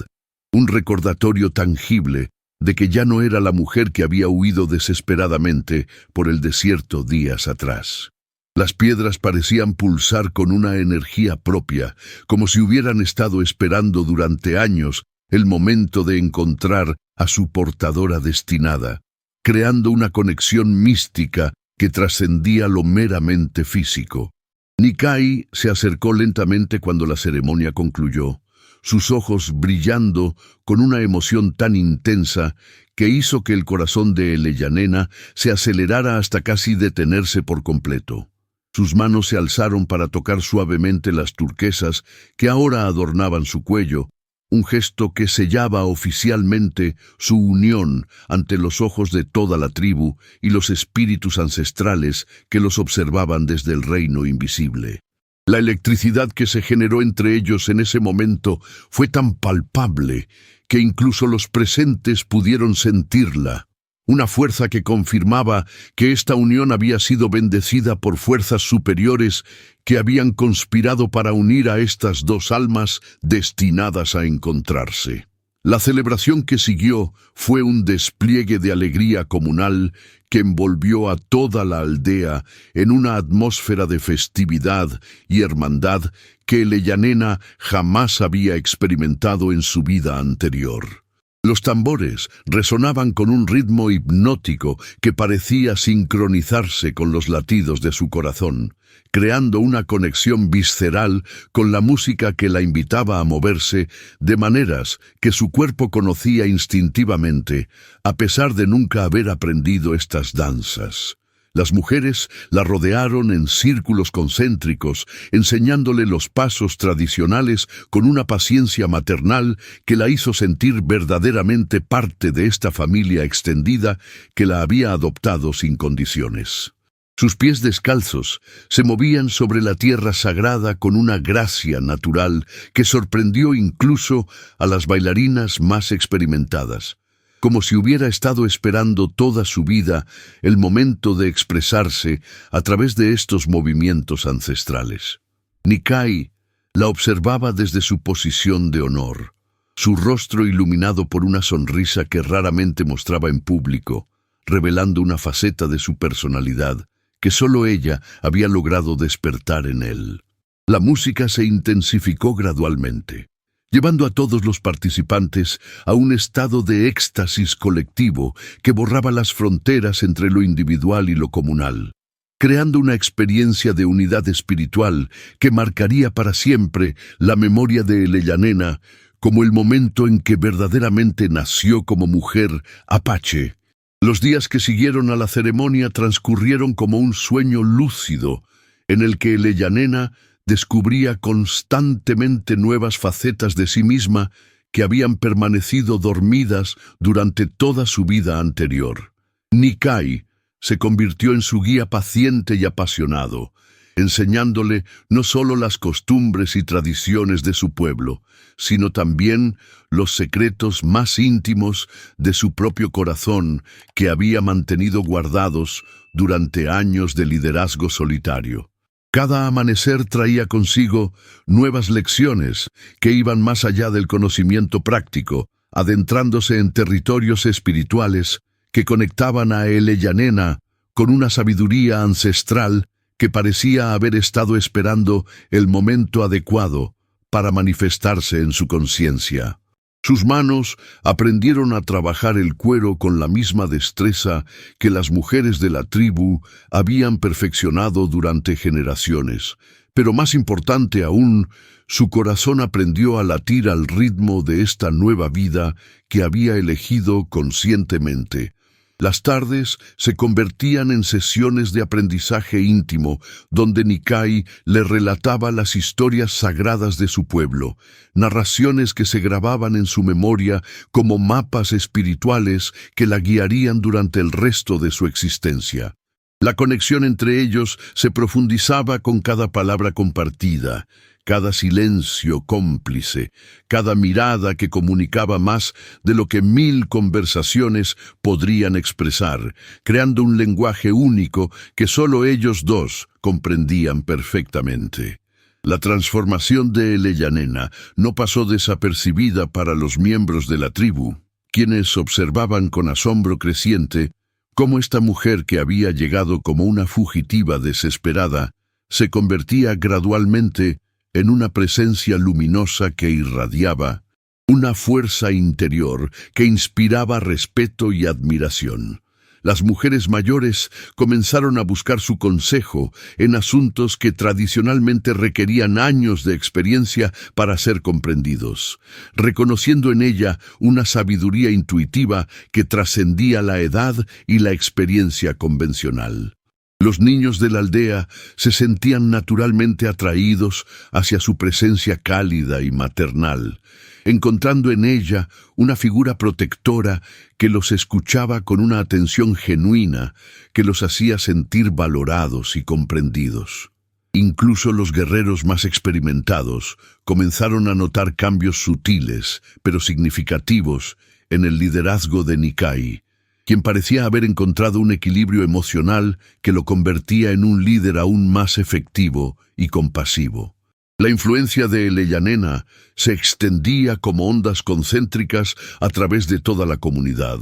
un recordatorio tangible de que ya no era la mujer que había huido desesperadamente por el desierto días atrás. Las piedras parecían pulsar con una energía propia, como si hubieran estado esperando durante años el momento de encontrar a su portadora destinada, creando una conexión mística que trascendía lo meramente físico. Nikai se acercó lentamente cuando la ceremonia concluyó, sus ojos brillando con una emoción tan intensa que hizo que el corazón de Eleyannena se acelerara hasta casi detenerse por completo. Sus manos se alzaron para tocar suavemente las turquesas que ahora adornaban su cuello, un gesto que sellaba oficialmente su unión ante los ojos de toda la tribu y los espíritus ancestrales que los observaban desde el reino invisible. La electricidad que se generó entre ellos en ese momento fue tan palpable que incluso los presentes pudieron sentirla. Una fuerza que confirmaba que esta unión había sido bendecida por fuerzas superiores que habían conspirado para unir a estas dos almas destinadas a encontrarse. La celebración que siguió fue un despliegue de alegría comunal que envolvió a toda la aldea en una atmósfera de festividad y hermandad que Eleyannena jamás había experimentado en su vida anterior. Los tambores resonaban con un ritmo hipnótico que parecía sincronizarse con los latidos de su corazón, creando una conexión visceral con la música que la invitaba a moverse de maneras que su cuerpo conocía instintivamente, a pesar de nunca haber aprendido estas danzas. Las mujeres la rodearon en círculos concéntricos, enseñándole los pasos tradicionales con una paciencia maternal que la hizo sentir verdaderamente parte de esta familia extendida que la había adoptado sin condiciones. Sus pies descalzos se movían sobre la tierra sagrada con una gracia natural que sorprendió incluso a las bailarinas más experimentadas, como si hubiera estado esperando toda su vida el momento de expresarse a través de estos movimientos ancestrales. Nikai la observaba desde su posición de honor, su rostro iluminado por una sonrisa que raramente mostraba en público, revelando una faceta de su personalidad que solo ella había logrado despertar en él. La música se intensificó gradualmente. llevando a todos los participantes a un estado de éxtasis colectivo que borraba las fronteras entre lo individual y lo comunal, creando una experiencia de unidad espiritual que marcaría para siempre la memoria de Elellanena como el momento en que verdaderamente nació como mujer apache. Los días que siguieron a la ceremonia transcurrieron como un sueño lúcido, en el que Elellanena descubría constantemente nuevas facetas de sí misma que habían permanecido dormidas durante toda su vida anterior. Nikai se convirtió en su guía paciente y apasionado, enseñándole no solo las costumbres y tradiciones de su pueblo, sino también los secretos más íntimos de su propio corazón que había mantenido guardados durante años de liderazgo solitario. Cada amanecer traía consigo nuevas lecciones que iban más allá del conocimiento práctico, adentrándose en territorios espirituales que conectaban a Elellanena con una sabiduría ancestral que parecía haber estado esperando el momento adecuado para manifestarse en su conciencia. Sus manos aprendieron a trabajar el cuero con la misma destreza que las mujeres de la tribu habían perfeccionado durante generaciones, pero más importante aún, su corazón aprendió a latir al ritmo de esta nueva vida que había elegido conscientemente. Las tardes se convertían en sesiones de aprendizaje íntimo, donde Nikai le relataba las historias sagradas de su pueblo, narraciones que se grababan en su memoria como mapas espirituales que la guiarían durante el resto de su existencia. La conexión entre ellos se profundizaba con cada palabra compartida, cada silencio cómplice, cada mirada que comunicaba más de lo que 1000 conversaciones podrían expresar, creando un lenguaje único que solo ellos dos comprendían perfectamente. La transformación de Elellanena no pasó desapercibida para los miembros de la tribu, quienes observaban con asombro creciente cómo esta mujer que había llegado como una fugitiva desesperada se convertía gradualmente en una presencia luminosa que irradiaba, una fuerza interior que inspiraba respeto y admiración. Las mujeres mayores comenzaron a buscar su consejo en asuntos que tradicionalmente requerían años de experiencia para ser comprendidos, reconociendo en ella una sabiduría intuitiva que trascendía la edad y la experiencia convencional. Los niños de la aldea se sentían naturalmente atraídos hacia su presencia cálida y maternal, encontrando en ella una figura protectora que los escuchaba con una atención genuina que los hacía sentir valorados y comprendidos. Incluso los guerreros más experimentados comenzaron a notar cambios sutiles, pero significativos, en el liderazgo de Nikai, quien parecía haber encontrado un equilibrio emocional que lo convertía en un líder aún más efectivo y compasivo. La influencia de Elellanena se extendía como ondas concéntricas a través de toda la comunidad,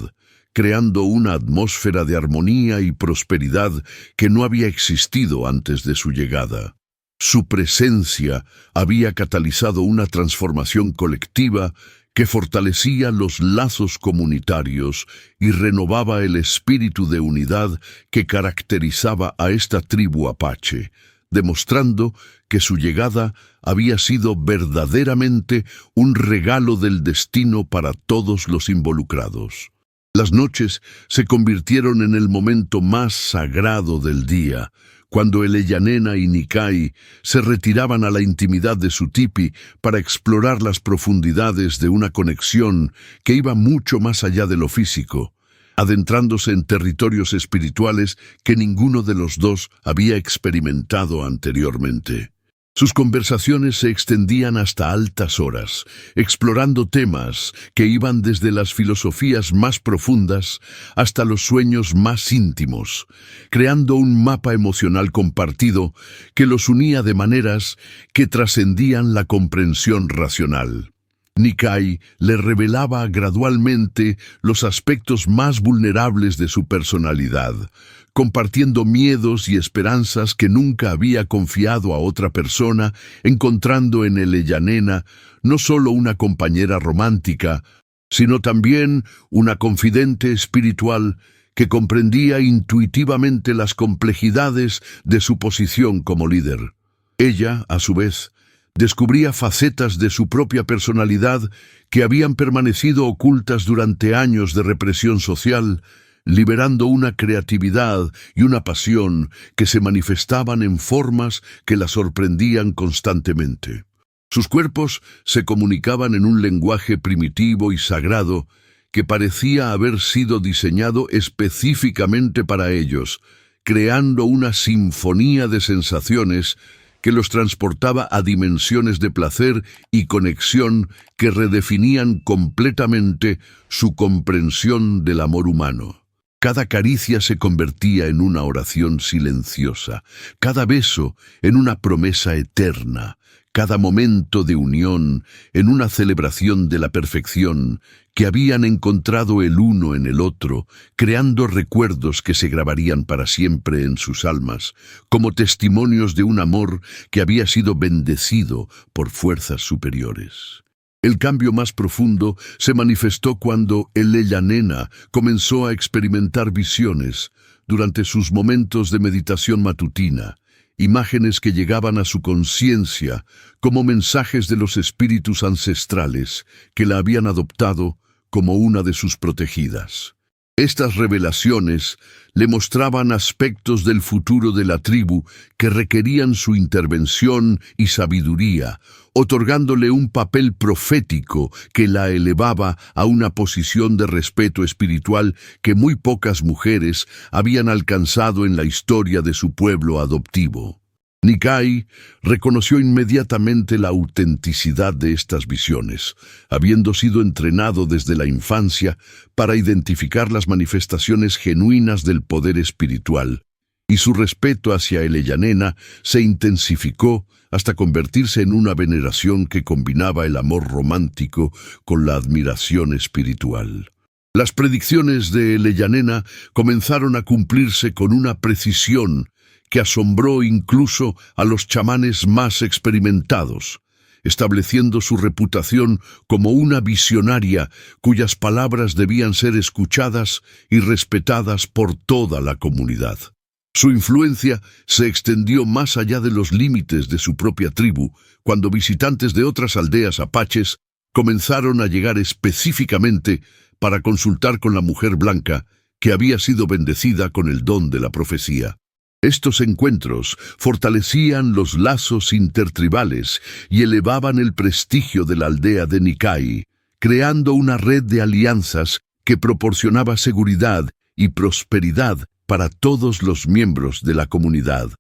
creando una atmósfera de armonía y prosperidad que no había existido antes de su llegada. Su presencia había catalizado una transformación colectiva que fortalecía los lazos comunitarios y renovaba el espíritu de unidad que caracterizaba a esta tribu apache, demostrando que su llegada había sido verdaderamente un regalo del destino para todos los involucrados. Las noches se convirtieron en el momento más sagrado del día, cuando Elellanena y Nikai se retiraban a la intimidad de su tipi para explorar las profundidades de una conexión que iba mucho más allá de lo físico, adentrándose en territorios espirituales que ninguno de los dos había experimentado anteriormente. Sus conversaciones se extendían hasta altas horas, explorando temas que iban desde las filosofías más profundas hasta los sueños más íntimos, creando un mapa emocional compartido que los unía de maneras que trascendían la comprensión racional. Nikai le revelaba gradualmente los aspectos más vulnerables de su personalidad, compartiendo miedos y esperanzas que nunca había confiado a otra persona, encontrando en Eleyanena no solo una compañera romántica, sino también una confidente espiritual que comprendía intuitivamente las complejidades de su posición como líder. Ella, a su vez, descubría facetas de su propia personalidad que habían permanecido ocultas durante años de represión social, liberando una creatividad y una pasión que se manifestaban en formas que la sorprendían constantemente. Sus cuerpos se comunicaban en un lenguaje primitivo y sagrado que parecía haber sido diseñado específicamente para ellos, creando una sinfonía de sensaciones que los transportaba a dimensiones de placer y conexión que redefinían completamente su comprensión del amor humano. Cada caricia se convertía en una oración silenciosa, cada beso en una promesa eterna, cada momento de unión en una celebración de la perfección que habían encontrado el uno en el otro, creando recuerdos que se grabarían para siempre en sus almas, como testimonios de un amor que había sido bendecido por fuerzas superiores. El cambio más profundo se manifestó cuando Eleyanena comenzó a experimentar visiones durante sus momentos de meditación matutina, imágenes que llegaban a su conciencia como mensajes de los espíritus ancestrales que la habían adoptado como una de sus protegidas. Estas revelaciones le mostraban aspectos del futuro de la tribu que requerían su intervención y sabiduría, otorgándole un papel profético que la elevaba a una posición de respeto espiritual que muy pocas mujeres habían alcanzado en la historia de su pueblo adoptivo. Nikai reconoció inmediatamente la autenticidad de estas visiones, habiendo sido entrenado desde la infancia para identificar las manifestaciones genuinas del poder espiritual, y su respeto hacia Eleyanena se intensificó hasta convertirse en una veneración que combinaba el amor romántico con la admiración espiritual. Las predicciones de Eleyanena comenzaron a cumplirse con una precisión que asombró incluso a los chamanes más experimentados, estableciendo su reputación como una visionaria cuyas palabras debían ser escuchadas y respetadas por toda la comunidad. Su influencia se extendió más allá de los límites de su propia tribu, cuando visitantes de otras aldeas apaches comenzaron a llegar específicamente para consultar con la mujer blanca que había sido bendecida con el don de la profecía. Estos encuentros fortalecían los lazos intertribales y elevaban el prestigio de la aldea de Nikai, creando una red de alianzas que proporcionaba seguridad y prosperidad para todos los miembros de la comunidad.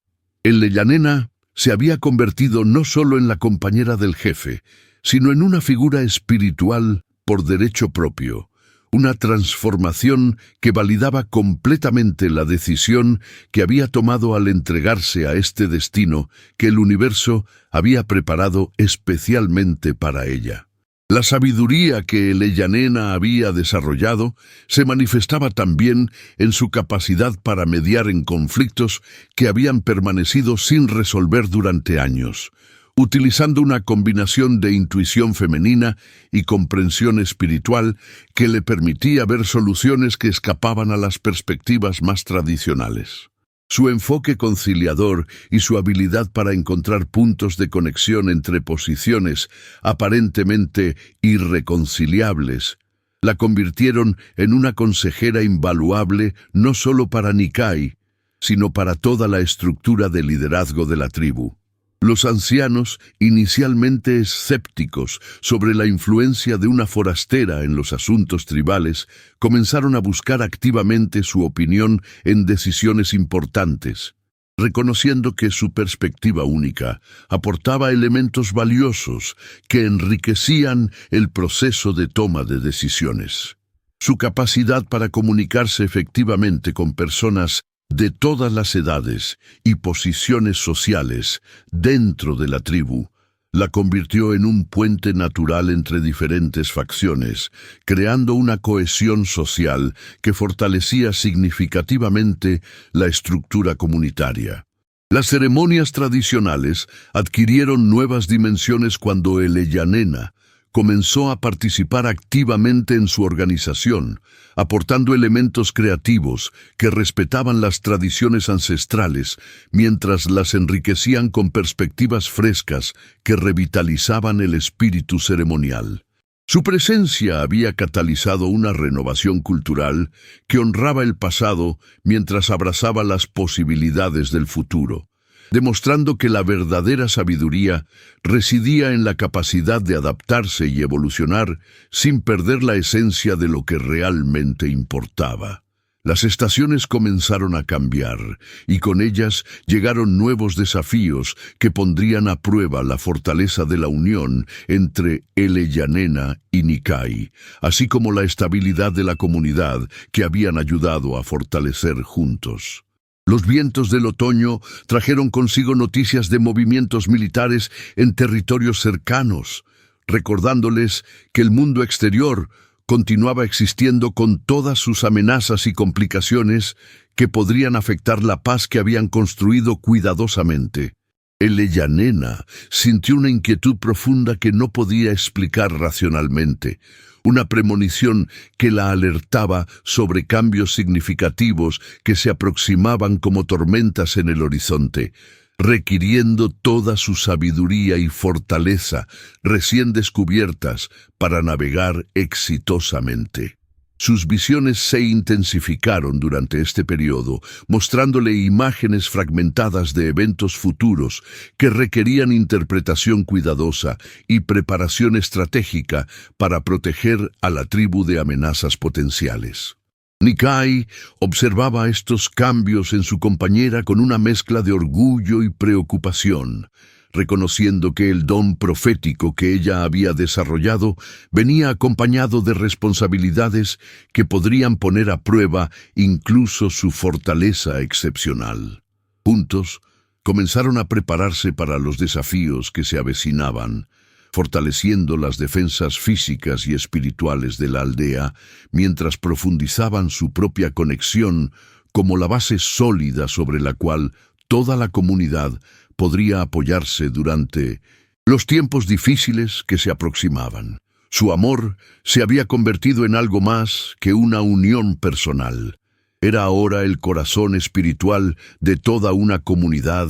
Eleyanena se había convertido no solo en la compañera del jefe, sino en una figura espiritual por derecho propio, una transformación que validaba completamente la decisión que había tomado al entregarse a este destino que el universo había preparado especialmente para ella. La sabiduría que Eleyanena había desarrollado se manifestaba también en su capacidad para mediar en conflictos que habían permanecido sin resolver durante años, utilizando una combinación de intuición femenina y comprensión espiritual que le permitía ver soluciones que escapaban a las perspectivas más tradicionales. Su enfoque conciliador y su habilidad para encontrar puntos de conexión entre posiciones aparentemente irreconciliables la convirtieron en una consejera invaluable no solo para Nikai, sino para toda la estructura de liderazgo de la tribu. Los ancianos, inicialmente escépticos sobre la influencia de una forastera en los asuntos tribales, comenzaron a buscar activamente su opinión en decisiones importantes, reconociendo que su perspectiva única aportaba elementos valiosos que enriquecían el proceso de toma de decisiones. Su capacidad para comunicarse efectivamente con personas de todas las edades y posiciones sociales dentro de la tribu la convirtió en un puente natural entre diferentes facciones, creando una cohesión social que fortalecía significativamente la estructura comunitaria. Las ceremonias tradicionales adquirieron nuevas dimensiones cuando Eleyanena comenzó a participar activamente en su organización, aportando elementos creativos que respetaban las tradiciones ancestrales, mientras las enriquecían con perspectivas frescas que revitalizaban el espíritu ceremonial. Su presencia había catalizado una renovación cultural que honraba el pasado mientras abrazaba las posibilidades del futuro, demostrando que la verdadera sabiduría residía en la capacidad de adaptarse y evolucionar sin perder la esencia de lo que realmente importaba. Las estaciones comenzaron a cambiar, y con ellas llegaron nuevos desafíos que pondrían a prueba la fortaleza de la unión entre Eleyanena y Nikai, así como la estabilidad de la comunidad que habían ayudado a fortalecer juntos. Los vientos del otoño trajeron consigo noticias de movimientos militares en territorios cercanos, recordándoles que el mundo exterior continuaba existiendo con todas sus amenazas y complicaciones que podrían afectar la paz que habían construido cuidadosamente. Eleyanena sintió una inquietud profunda que no podía explicar racionalmente, una premonición que la alertaba sobre cambios significativos que se aproximaban como tormentas en el horizonte, requiriendo toda su sabiduría y fortaleza recién descubiertas para navegar exitosamente. Sus visiones se intensificaron durante este periodo, mostrándole imágenes fragmentadas de eventos futuros que requerían interpretación cuidadosa y preparación estratégica para proteger a la tribu de amenazas potenciales. Nikai observaba estos cambios en su compañera con una mezcla de orgullo y preocupación, reconociendo que el don profético que ella había desarrollado venía acompañado de responsabilidades que podrían poner a prueba incluso su fortaleza excepcional. Juntos, comenzaron a prepararse para los desafíos que se avecinaban, fortaleciendo las defensas físicas y espirituales de la aldea, mientras profundizaban su propia conexión como la base sólida sobre la cual toda la comunidad podría apoyarse durante los tiempos difíciles que se aproximaban. Su amor se había convertido en algo más que una unión personal. Era ahora el corazón espiritual de toda una comunidad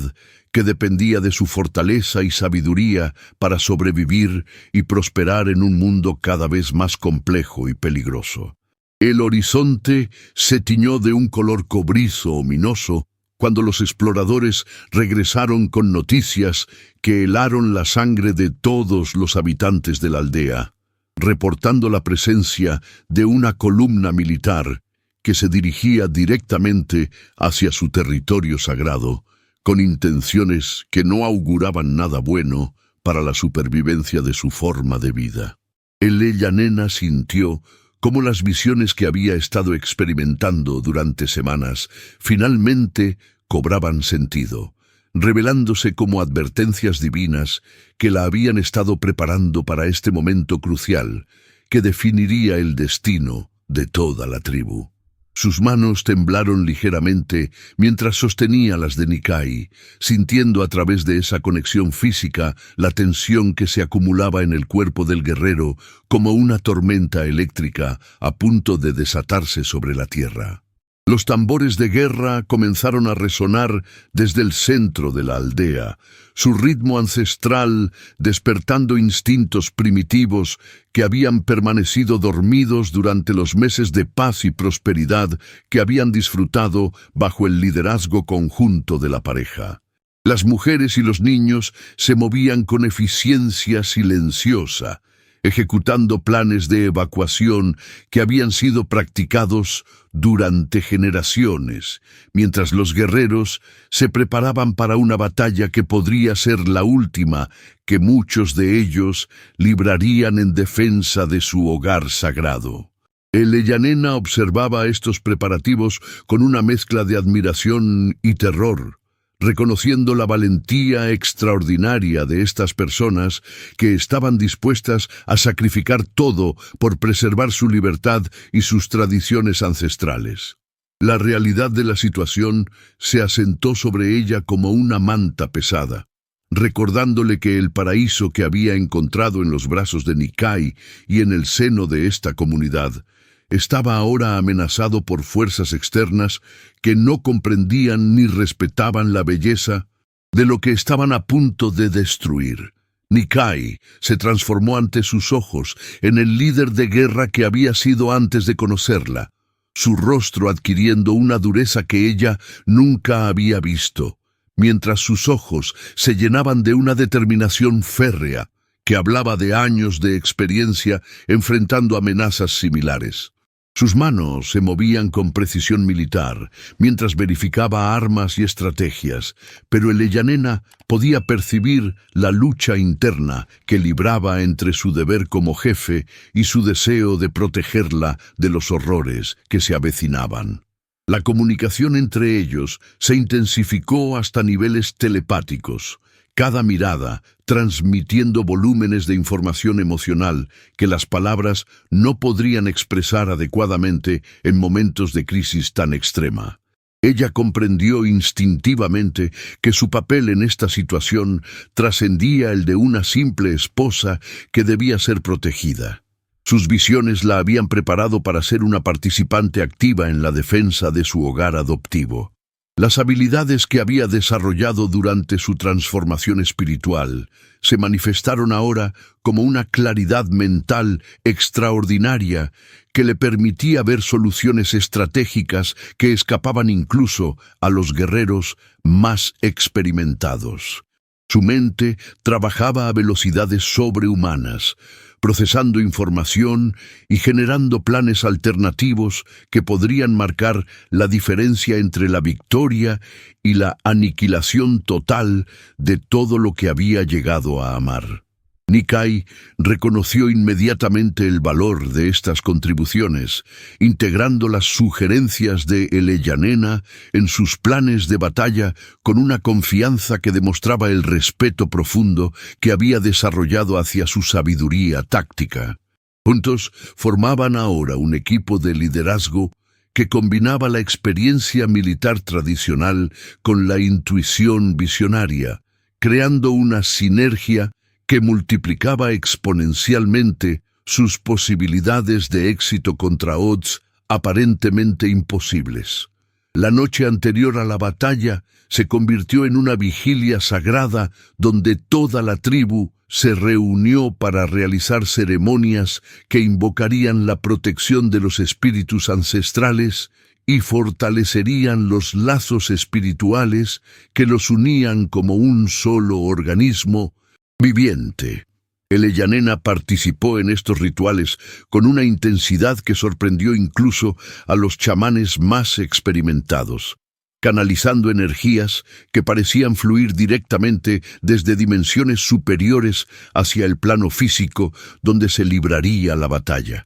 que dependía de su fortaleza y sabiduría para sobrevivir y prosperar en un mundo cada vez más complejo y peligroso. El horizonte se tiñó de un color cobrizo ominoso cuando los exploradores regresaron con noticias que helaron la sangre de todos los habitantes de la aldea, reportando la presencia de una columna militar que se dirigía directamente hacia su territorio sagrado, con intenciones que no auguraban nada bueno para la supervivencia de su forma de vida. Eleyanena sintió cómo las visiones que había estado experimentando durante semanas finalmente cobraban sentido, revelándose como advertencias divinas que la habían estado preparando para este momento crucial que definiría el destino de toda la tribu. Sus manos temblaron ligeramente mientras sostenía las de Nikai, sintiendo a través de esa conexión física la tensión que se acumulaba en el cuerpo del guerrero como una tormenta eléctrica a punto de desatarse sobre la tierra. Los tambores de guerra comenzaron a resonar desde el centro de la aldea, su ritmo ancestral despertando instintos primitivos que habían permanecido dormidos durante los meses de paz y prosperidad que habían disfrutado bajo el liderazgo conjunto de la pareja. Las mujeres y los niños se movían con eficiencia silenciosa, ejecutando planes de evacuación que habían sido practicados durante generaciones, mientras los guerreros se preparaban para una batalla que podría ser la última que muchos de ellos librarían en defensa de su hogar sagrado. Eleyanena observaba estos preparativos con una mezcla de admiración y terror, reconociendo la valentía extraordinaria de estas personas que estaban dispuestas a sacrificar todo por preservar su libertad y sus tradiciones ancestrales. La realidad de la situación se asentó sobre ella como una manta pesada, recordándole que el paraíso que había encontrado en los brazos de Nikai y en el seno de esta comunidad estaba ahora amenazado por fuerzas externas que no comprendían ni respetaban la belleza de lo que estaban a punto de destruir. Nikai se transformó ante sus ojos en el líder de guerra que había sido antes de conocerla, su rostro adquiriendo una dureza que ella nunca había visto, mientras sus ojos se llenaban de una determinación férrea que hablaba de años de experiencia enfrentando amenazas similares. Sus manos se movían con precisión militar, mientras verificaba armas y estrategias, pero el Eyanena podía percibir la lucha interna que libraba entre su deber como jefe y su deseo de protegerla de los horrores que se avecinaban. La comunicación entre ellos se intensificó hasta niveles telepáticos, cada mirada transmitiendo volúmenes de información emocional que las palabras no podrían expresar adecuadamente en momentos de crisis tan extrema. Ella comprendió instintivamente que su papel en esta situación trascendía el de una simple esposa que debía ser protegida. Sus visiones la habían preparado para ser una participante activa en la defensa de su hogar adoptivo. Las habilidades que había desarrollado durante su transformación espiritual se manifestaron ahora como una claridad mental extraordinaria que le permitía ver soluciones estratégicas que escapaban incluso a los guerreros más experimentados. Su mente trabajaba a velocidades sobrehumanas, procesando información y generando planes alternativos que podrían marcar la diferencia entre la victoria y la aniquilación total de todo lo que había llegado a amar. Nikai reconoció inmediatamente el valor de estas contribuciones, integrando las sugerencias de el Eyanena en sus planes de batalla con una confianza que demostraba el respeto profundo que había desarrollado hacia su sabiduría táctica. Juntos formaban ahora un equipo de liderazgo que combinaba la experiencia militar tradicional con la intuición visionaria, creando una sinergia que multiplicaba exponencialmente sus posibilidades de éxito contra odds aparentemente imposibles. La noche anterior a la batalla se convirtió en una vigilia sagrada donde toda la tribu se reunió para realizar ceremonias que invocarían la protección de los espíritus ancestrales y fortalecerían los lazos espirituales que los unían como un solo organismo viviente. El Eyanena participó en estos rituales con una intensidad que sorprendió incluso a los chamanes más experimentados, canalizando energías que parecían fluir directamente desde dimensiones superiores hacia el plano físico donde se libraría la batalla.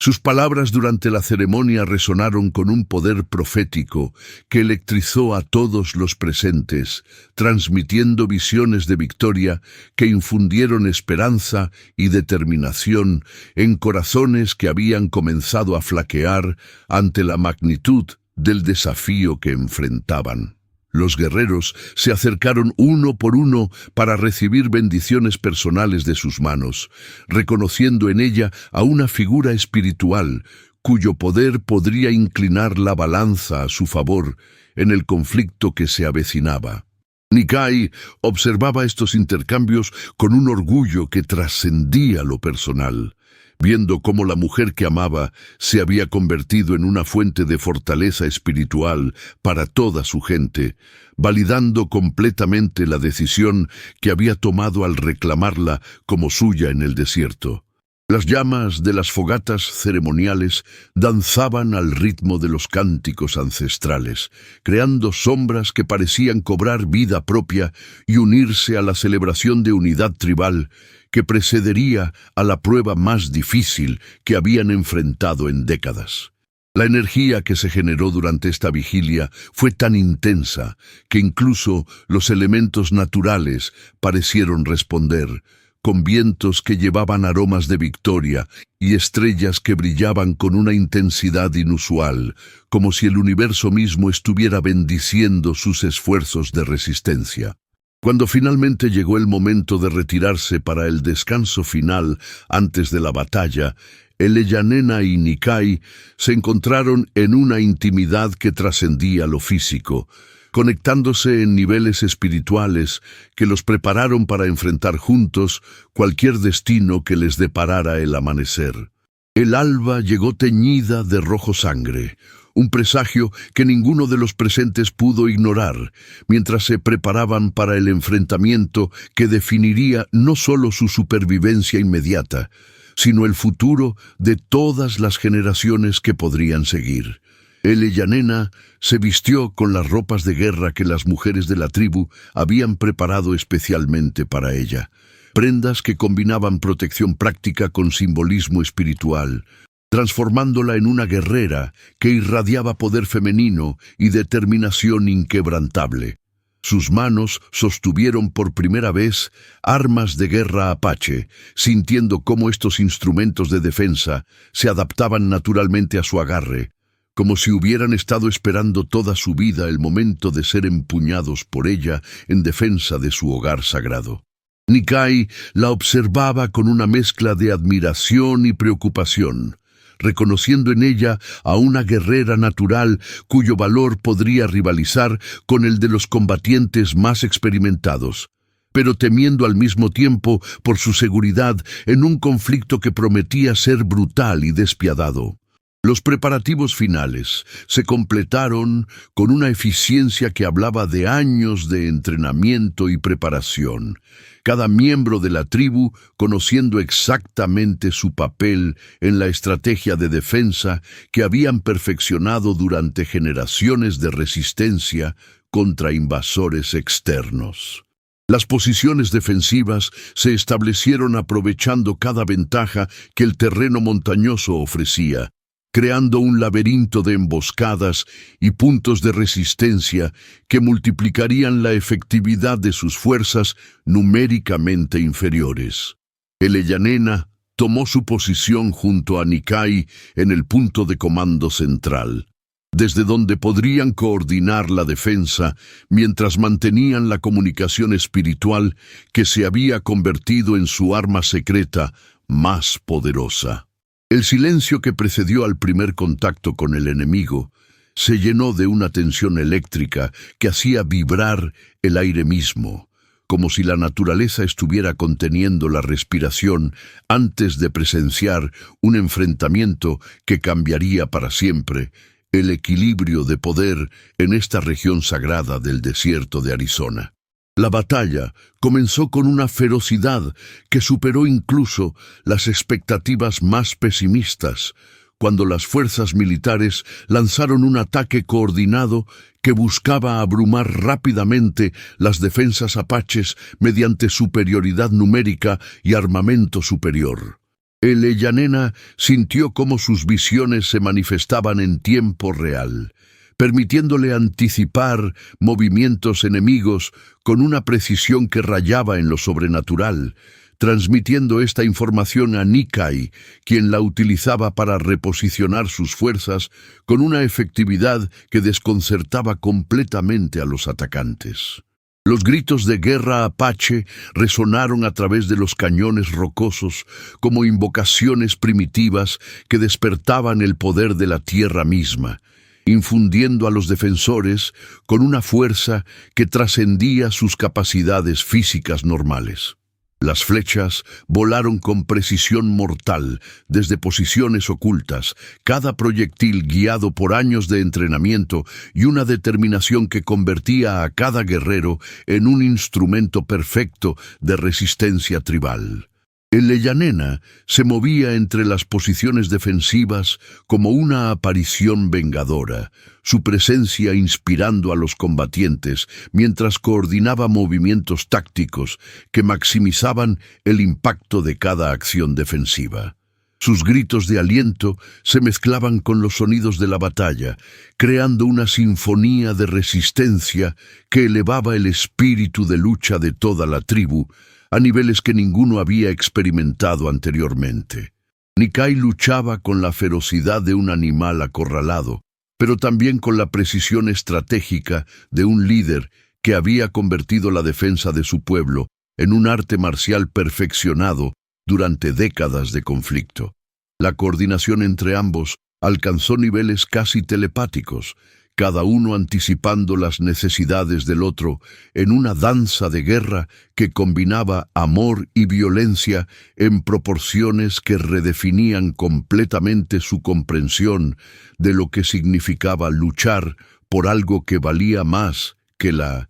Sus palabras durante la ceremonia resonaron con un poder profético que electrizó a todos los presentes, transmitiendo visiones de victoria que infundieron esperanza y determinación en corazones que habían comenzado a flaquear ante la magnitud del desafío que enfrentaban. Los guerreros se acercaron uno por uno para recibir bendiciones personales de sus manos, reconociendo en ella a una figura espiritual cuyo poder podría inclinar la balanza a su favor en el conflicto que se avecinaba. Nikai observaba estos intercambios con un orgullo que trascendía lo personal, viendo cómo la mujer que amaba se había convertido en una fuente de fortaleza espiritual para toda su gente, validando completamente la decisión que había tomado al reclamarla como suya en el desierto. Las llamas de las fogatas ceremoniales danzaban al ritmo de los cánticos ancestrales, creando sombras que parecían cobrar vida propia y unirse a la celebración de unidad tribal que precedería a la prueba más difícil que habían enfrentado en décadas. La energía que se generó durante esta vigilia fue tan intensa que incluso los elementos naturales parecieron responder, con vientos que llevaban aromas de victoria y estrellas que brillaban con una intensidad inusual, como si el universo mismo estuviera bendiciendo sus esfuerzos de resistencia. Cuando finalmente llegó el momento de retirarse para el descanso final antes de la batalla, Eleyannena y Nikai se encontraron en una intimidad que trascendía lo físico, conectándose en niveles espirituales que los prepararon para enfrentar juntos cualquier destino que les deparara el amanecer. El alba llegó teñida de rojo sangre, un presagio que ninguno de los presentes pudo ignorar, mientras se preparaban para el enfrentamiento que definiría no solo su supervivencia inmediata, sino el futuro de todas las generaciones que podrían seguir. Eleyannena se vistió con las ropas de guerra que las mujeres de la tribu habían preparado especialmente para ella, prendas que combinaban protección práctica con simbolismo espiritual, transformándola en una guerrera que irradiaba poder femenino y determinación inquebrantable. Sus manos sostuvieron por primera vez armas de guerra apache, sintiendo cómo estos instrumentos de defensa se adaptaban naturalmente a su agarre, como si hubieran estado esperando toda su vida el momento de ser empuñados por ella en defensa de su hogar sagrado. Nikai la observaba con una mezcla de admiración y preocupación, reconociendo en ella a una guerrera natural cuyo valor podría rivalizar con el de los combatientes más experimentados, pero temiendo al mismo tiempo por su seguridad en un conflicto que prometía ser brutal y despiadado. Los preparativos finales se completaron con una eficiencia que hablaba de años de entrenamiento y preparación, cada miembro de la tribu conociendo exactamente su papel en la estrategia de defensa que habían perfeccionado durante generaciones de resistencia contra invasores externos. Las posiciones defensivas se establecieron aprovechando cada ventaja que el terreno montañoso ofrecía, creando un laberinto de emboscadas y puntos de resistencia que multiplicarían la efectividad de sus fuerzas numéricamente inferiores. Eleyannena tomó su posición junto a Nikai en el punto de comando central, desde donde podrían coordinar la defensa mientras mantenían la comunicación espiritual que se había convertido en su arma secreta más poderosa. El silencio que precedió al primer contacto con el enemigo se llenó de una tensión eléctrica que hacía vibrar el aire mismo, como si la naturaleza estuviera conteniendo la respiración antes de presenciar un enfrentamiento que cambiaría para siempre el equilibrio de poder en esta región sagrada del desierto de Arizona. La batalla comenzó con una ferocidad que superó incluso las expectativas más pesimistas, cuando las fuerzas militares lanzaron un ataque coordinado que buscaba abrumar rápidamente las defensas apaches mediante superioridad numérica y armamento superior. Eleyannena sintió cómo sus visiones se manifestaban en tiempo real, permitiéndole anticipar movimientos enemigos con una precisión que rayaba en lo sobrenatural, transmitiendo esta información a Nikai, quien la utilizaba para reposicionar sus fuerzas con una efectividad que desconcertaba completamente a los atacantes. Los gritos de guerra apache resonaron a través de los cañones rocosos como invocaciones primitivas que despertaban el poder de la tierra misma, infundiendo a los defensores con una fuerza que trascendía sus capacidades físicas normales. Las flechas volaron con precisión mortal desde posiciones ocultas, cada proyectil guiado por años de entrenamiento y una determinación que convertía a cada guerrero en un instrumento perfecto de resistencia tribal. Eleyannena se movía entre las posiciones defensivas como una aparición vengadora, su presencia inspirando a los combatientes mientras coordinaba movimientos tácticos que maximizaban el impacto de cada acción defensiva. Sus gritos de aliento se mezclaban con los sonidos de la batalla, creando una sinfonía de resistencia que elevaba el espíritu de lucha de toda la tribu a niveles que ninguno había experimentado anteriormente. Nikai luchaba con la ferocidad de un animal acorralado, pero también con la precisión estratégica de un líder que había convertido la defensa de su pueblo en un arte marcial perfeccionado durante décadas de conflicto. La coordinación entre ambos alcanzó niveles casi telepáticos, cada uno anticipando las necesidades del otro en una danza de guerra que combinaba amor y violencia en proporciones que redefinían completamente su comprensión de lo que significaba luchar por algo que valía más que la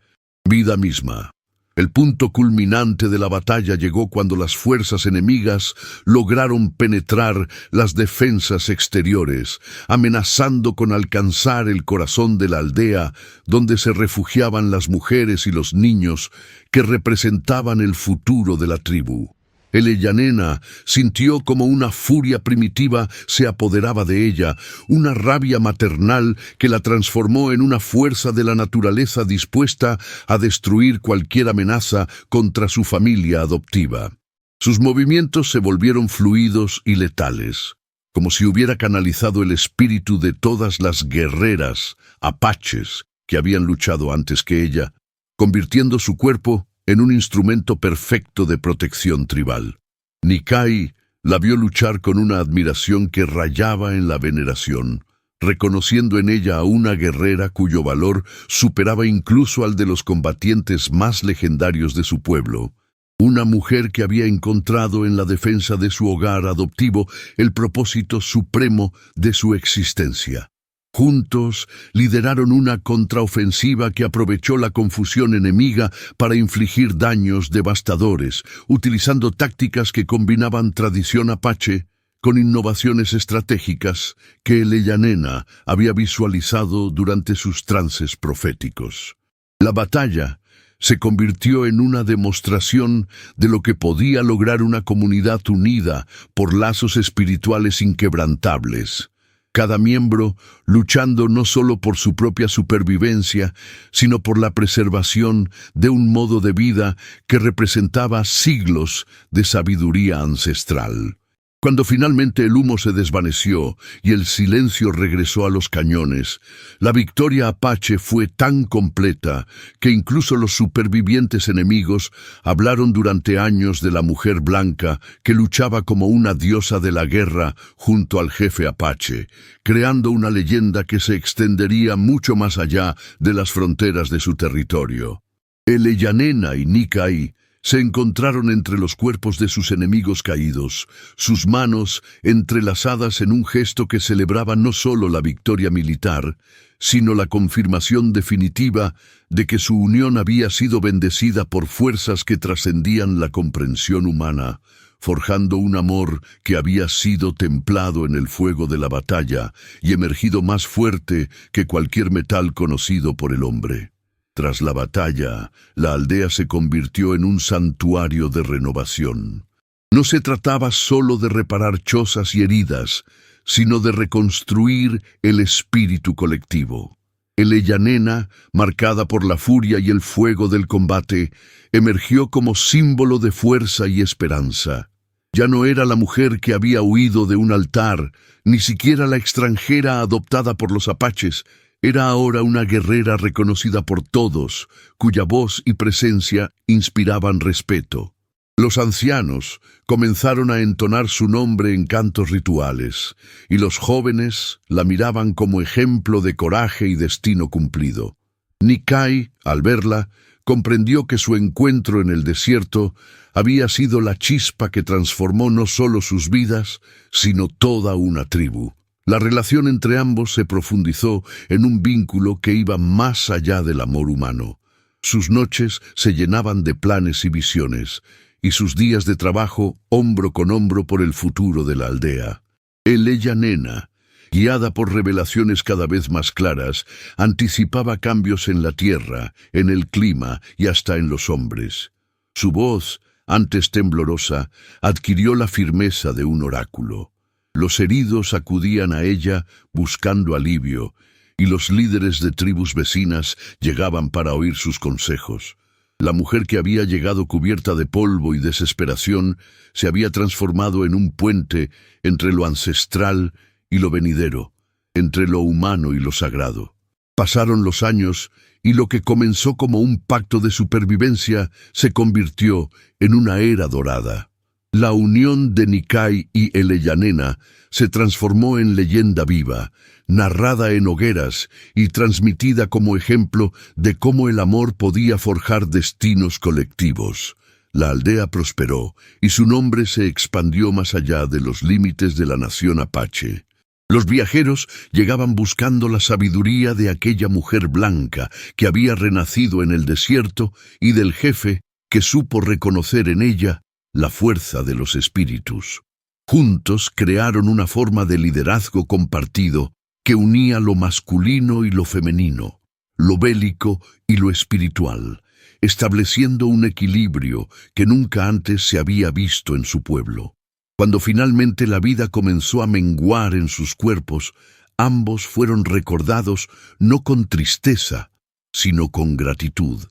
vida misma. El punto culminante de la batalla llegó cuando las fuerzas enemigas lograron penetrar las defensas exteriores, amenazando con alcanzar el corazón de la aldea donde se refugiaban las mujeres y los niños que representaban el futuro de la tribu. Elyanena sintió como una furia primitiva se apoderaba de ella, una rabia maternal que la transformó en una fuerza de la naturaleza dispuesta a destruir cualquier amenaza contra su familia adoptiva. Sus movimientos se volvieron fluidos y letales, como si hubiera canalizado el espíritu de todas las guerreras apaches que habían luchado antes que ella, convirtiendo su cuerpo en un instrumento perfecto de protección tribal. Nikai la vio luchar con una admiración que rayaba en la veneración, reconociendo en ella a una guerrera cuyo valor superaba incluso al de los combatientes más legendarios de su pueblo. Una mujer que había encontrado en la defensa de su hogar adoptivo el propósito supremo de su existencia. Juntos lideraron una contraofensiva que aprovechó la confusión enemiga para infligir daños devastadores, utilizando tácticas que combinaban tradición apache con innovaciones estratégicas que Elyanena había visualizado durante sus trances proféticos. La batalla se convirtió en una demostración de lo que podía lograr una comunidad unida por lazos espirituales inquebrantables. Cada miembro luchando no solo por su propia supervivencia, sino por la preservación de un modo de vida que representaba siglos de sabiduría ancestral. Cuando finalmente el humo se desvaneció y el silencio regresó a los cañones, la victoria apache fue tan completa que incluso los supervivientes enemigos hablaron durante años de la mujer blanca que luchaba como una diosa de la guerra junto al jefe apache, creando una leyenda que se extendería mucho más allá de las fronteras de su territorio. Elyanena y Nikai se encontraron entre los cuerpos de sus enemigos caídos, sus manos entrelazadas en un gesto que celebraba no solo la victoria militar, sino la confirmación definitiva de que su unión había sido bendecida por fuerzas que trascendían la comprensión humana, forjando un amor que había sido templado en el fuego de la batalla y emergido más fuerte que cualquier metal conocido por el hombre. Tras la batalla, la aldea se convirtió en un santuario de renovación. No se trataba solo de reparar chozas y heridas, sino de reconstruir el espíritu colectivo. Elyanena, marcada por la furia y el fuego del combate, emergió como símbolo de fuerza y esperanza. Ya no era la mujer que había huido de un altar, ni siquiera la extranjera adoptada por los apaches. Era ahora una guerrera reconocida por todos, cuya voz y presencia inspiraban respeto. Los ancianos comenzaron a entonar su nombre en cantos rituales, y los jóvenes la miraban como ejemplo de coraje y destino cumplido. Nikai, al verla, comprendió que su encuentro en el desierto había sido la chispa que transformó no solo sus vidas, sino toda una tribu. La relación entre ambos se profundizó en un vínculo que iba más allá del amor humano. Sus noches se llenaban de planes y visiones, y sus días de trabajo hombro con hombro por el futuro de la aldea. Elyanena, guiada por revelaciones cada vez más claras, anticipaba cambios en la tierra, en el clima y hasta en los hombres. Su voz, antes temblorosa, adquirió la firmeza de un oráculo. Los heridos acudían a ella buscando alivio, y los líderes de tribus vecinas llegaban para oír sus consejos. La mujer que había llegado cubierta de polvo y desesperación se había transformado en un puente entre lo ancestral y lo venidero, entre lo humano y lo sagrado. Pasaron los años y lo que comenzó como un pacto de supervivencia se convirtió en una era dorada. La unión de Nikai y Eleyanena se transformó en leyenda viva, narrada en hogueras y transmitida como ejemplo de cómo el amor podía forjar destinos colectivos. La aldea prosperó y su nombre se expandió más allá de los límites de la nación apache. Los viajeros llegaban buscando la sabiduría de aquella mujer blanca que había renacido en el desierto y del jefe que supo reconocer en ella la fuerza de los espíritus. Juntos crearon una forma de liderazgo compartido que unía lo masculino y lo femenino, lo bélico y lo espiritual, estableciendo un equilibrio que nunca antes se había visto en su pueblo. Cuando finalmente la vida comenzó a menguar en sus cuerpos, ambos fueron recordados no con tristeza, sino con gratitud.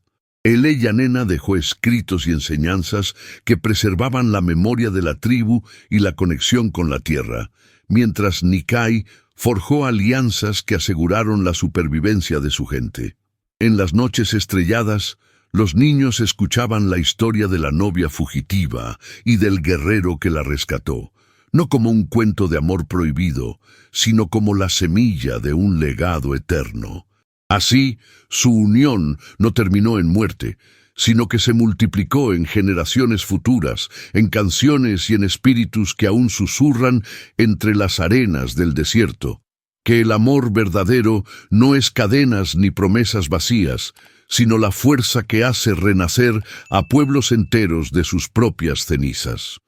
Eleyanena dejó escritos y enseñanzas que preservaban la memoria de la tribu y la conexión con la tierra, mientras Nikai forjó alianzas que aseguraron la supervivencia de su gente. En las noches estrelladas, los niños escuchaban la historia de la novia fugitiva y del guerrero que la rescató, no como un cuento de amor prohibido, sino como la semilla de un legado eterno. Así, su unión no terminó en muerte, sino que se multiplicó en generaciones futuras, en canciones y en espíritus que aún susurran entre las arenas del desierto. Que el amor verdadero no es cadenas ni promesas vacías, sino la fuerza que hace renacer a pueblos enteros de sus propias cenizas.